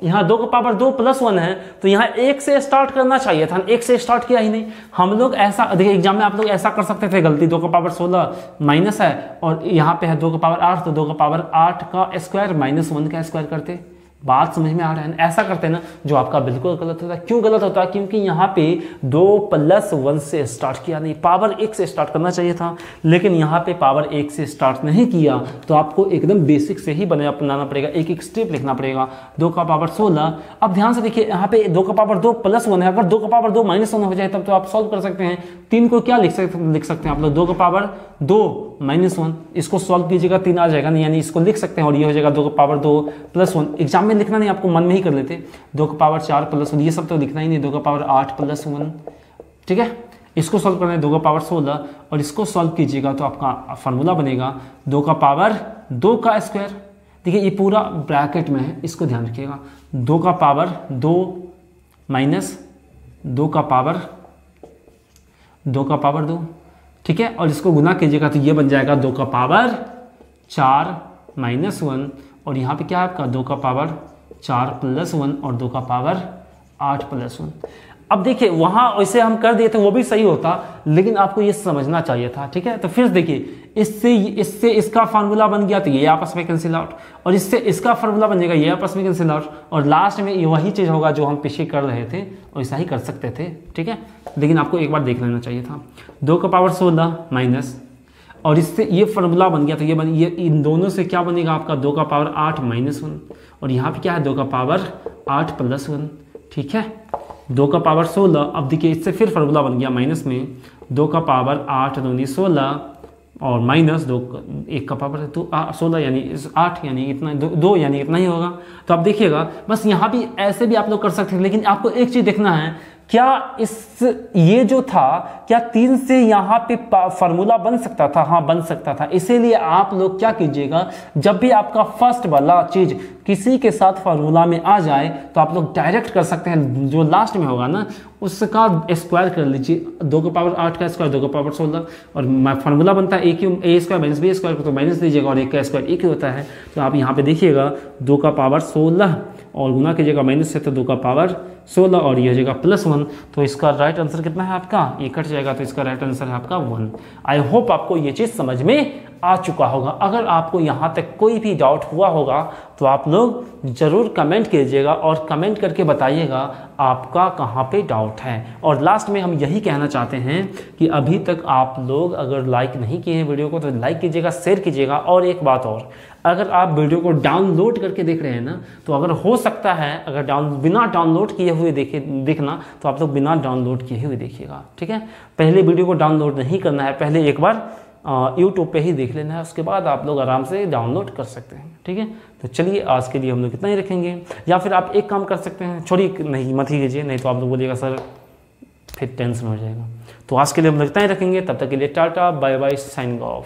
[SPEAKER 1] यहाँ 2 का पावर 2 प्लस 1 है, तो यहाँ 1 से स्टार्ट करना चाहिए था, 1 से स्टार्ट किया ही नहीं। हम लोग ऐसा देखिए, एग्जाम में आप लोग ऐसा कर सकते थे गलती, 2 का पावर 16 माइनस है और यहाँ पे है 2 का पावर 8, तो 2 का पावर 8 का स्क्वायर माइनस 1 का स्क्वायर करते। बात समझ में आ रहा है ना? ऐसा करते हैं ना, जो आपका बिल्कुल गलत होता है। क्यों गलत होता है? क्योंकि यहाँ पे 2 प्लस 1 से स्टार्ट किया नहीं, पावर 1 से स्टार्ट करना चाहिए था, लेकिन यहाँ पे पावर 1 से स्टार्ट नहीं किया, तो आपको एकदम बेसिक से ही बनाना पड़ेगा, एक एक स्टेप लिखना पड़ेगा। 2 का पावर 16, अब ध्यान से देखिए, यहाँ पे 2 का पावर 2 प्लस 1 है, अगर 2 का पावर 2 माइनस 1 हो जाए तब तो आप सॉल्व कर सकते हैं। 3 को क्या लिख सकते हैं आप लोग, 2 का पावर 2 माइनस 1, इसको सॉल्व कीजिएगा 3 आ जाएगा, नहीं यानी इसको लिख सकते हैं, और ये हो जाएगा 2 का पावर 2 प्लस 1। एग्जाम में लिखना नहीं, आपको मन में ही कर लेते, 2 का पावर 4 प्लस 1, ये सब तो लिखना ही नहीं, 2 का पावर 8 प्लस 1। ठीक है, इसको सॉल्व करना है 2 का पावर 16, और इसको सॉल्व कीजिएगा तो आपका फार्मूला बनेगा 2 का पावर 2 का स्क्वायर। देखिए ये पूरा ब्रैकेट में है, इसको ध्यान रखिएगा, 2 का पावर 2 माइनस 2 का पावर 2। ठीक है, और इसको गुना कीजिएगा तो ये बन जाएगा 2 का पावर 4 माइनस 1, और यहाँ पे क्या है आपका 2 का पावर 4 प्लस 1 और 2 का पावर 8 प्लस 1। अब देखिए वहाँ वैसे हम कर दिए थे वो भी सही होता, लेकिन आपको ये समझना चाहिए था, ठीक है। तो फिर देखिए इससे इसका फार्मूला बन गया तो ये आपस में कैंसिल आउट, और इससे इसका फार्मूला बन जाएगा ये आपस में कैंसिल आउट, और लास्ट में ये वही चीज़ होगा जो हम पीछे कर रहे थे, वैसा ही कर सकते थे, ठीक है। लेकिन आपको एक बार देख लेना चाहिए था। 2 का पावर 16 माइनस, और इससे ये फार्मूला बन गया तो ये इन दोनों से क्या बनेगा आपका 2 का पावर 8 माइनस 1, और यहाँ पे क्या है 2 का पावर 8 प्लस 1, ठीक है। 2 का पावर 16, अब देखिए इससे फिर फार्मूला बन गया माइनस में 2 का पावर 8 दूनी 16 और माइनस 2 1 का पावर 16 यानी 8 यानी इतना 2 यानी इतना ही होगा। तो आप देखिएगा बस यहाँ भी ऐसे भी आप लोग कर सकते हैं, लेकिन आपको एक चीज़ देखना है क्या ये जो था क्या 3 से यहाँ पे फार्मूला बन सकता था? हाँ बन सकता था। इसीलिए आप लोग क्या कीजिएगा, जब भी आपका फर्स्ट वाला चीज़ किसी के साथ फार्मूला में आ जाए तो आप लोग डायरेक्ट कर सकते हैं, जो लास्ट में होगा ना उसका स्क्वायर कर लीजिए। 2 का पावर 8 का स्क्वायर 2 का पावर 16, और फार्मूला बनता है ए स्क्वायर माइनस बी स्क्वायर, तो माइनस दीजिएगा और 1 का स्क्वायर 1 ही होता है। तो आप यहाँ पे देखिएगा 2 का पावर 16 और गुना कीजिएगा माइनस से, तो 2 का पावर 16 और ये हो जाएगा +1। तो इसका राइट आंसर कितना है आपका, ये कट जाएगा, तो इसका राइट आंसर है आपका 1। आई होप आपको ये चीज़ समझ में आ चुका होगा। अगर आपको यहाँ तक कोई भी डाउट हुआ होगा तो आप लोग ज़रूर कमेंट कीजिएगा और कमेंट करके बताइएगा आपका कहाँ पे डाउट है। और लास्ट में हम यही कहना चाहते हैं कि अभी तक आप लोग अगर लाइक नहीं किए हैं वीडियो को तो लाइक कीजिएगा, शेयर कीजिएगा। और एक बात और, अगर आप वीडियो को डाउनलोड करके देख रहे हैं ना, तो अगर हो सकता है अगर बिना डाउनलोड किए हुए देखना तो आप लोग बिना डाउनलोड किए हुए देखिएगा, ठीक है। पहले वीडियो को डाउनलोड नहीं करना है, पहले एक बार यूट्यूब पे ही देख लेना है, उसके बाद आप लोग आराम से डाउनलोड कर सकते हैं, ठीक है। तो चलिए आज के लिए हम लोग इतना ही रखेंगे। या फिर आप एक काम कर सकते हैं, छोड़िए नहीं मत ही कीजिए, नहीं तो आप लोग बोलिएगा सर फिर टेंशन हो जाएगा। तो आज के लिए हम लोग इतना ही रखेंगे, तब तक के लिए tata bye bye, signing of.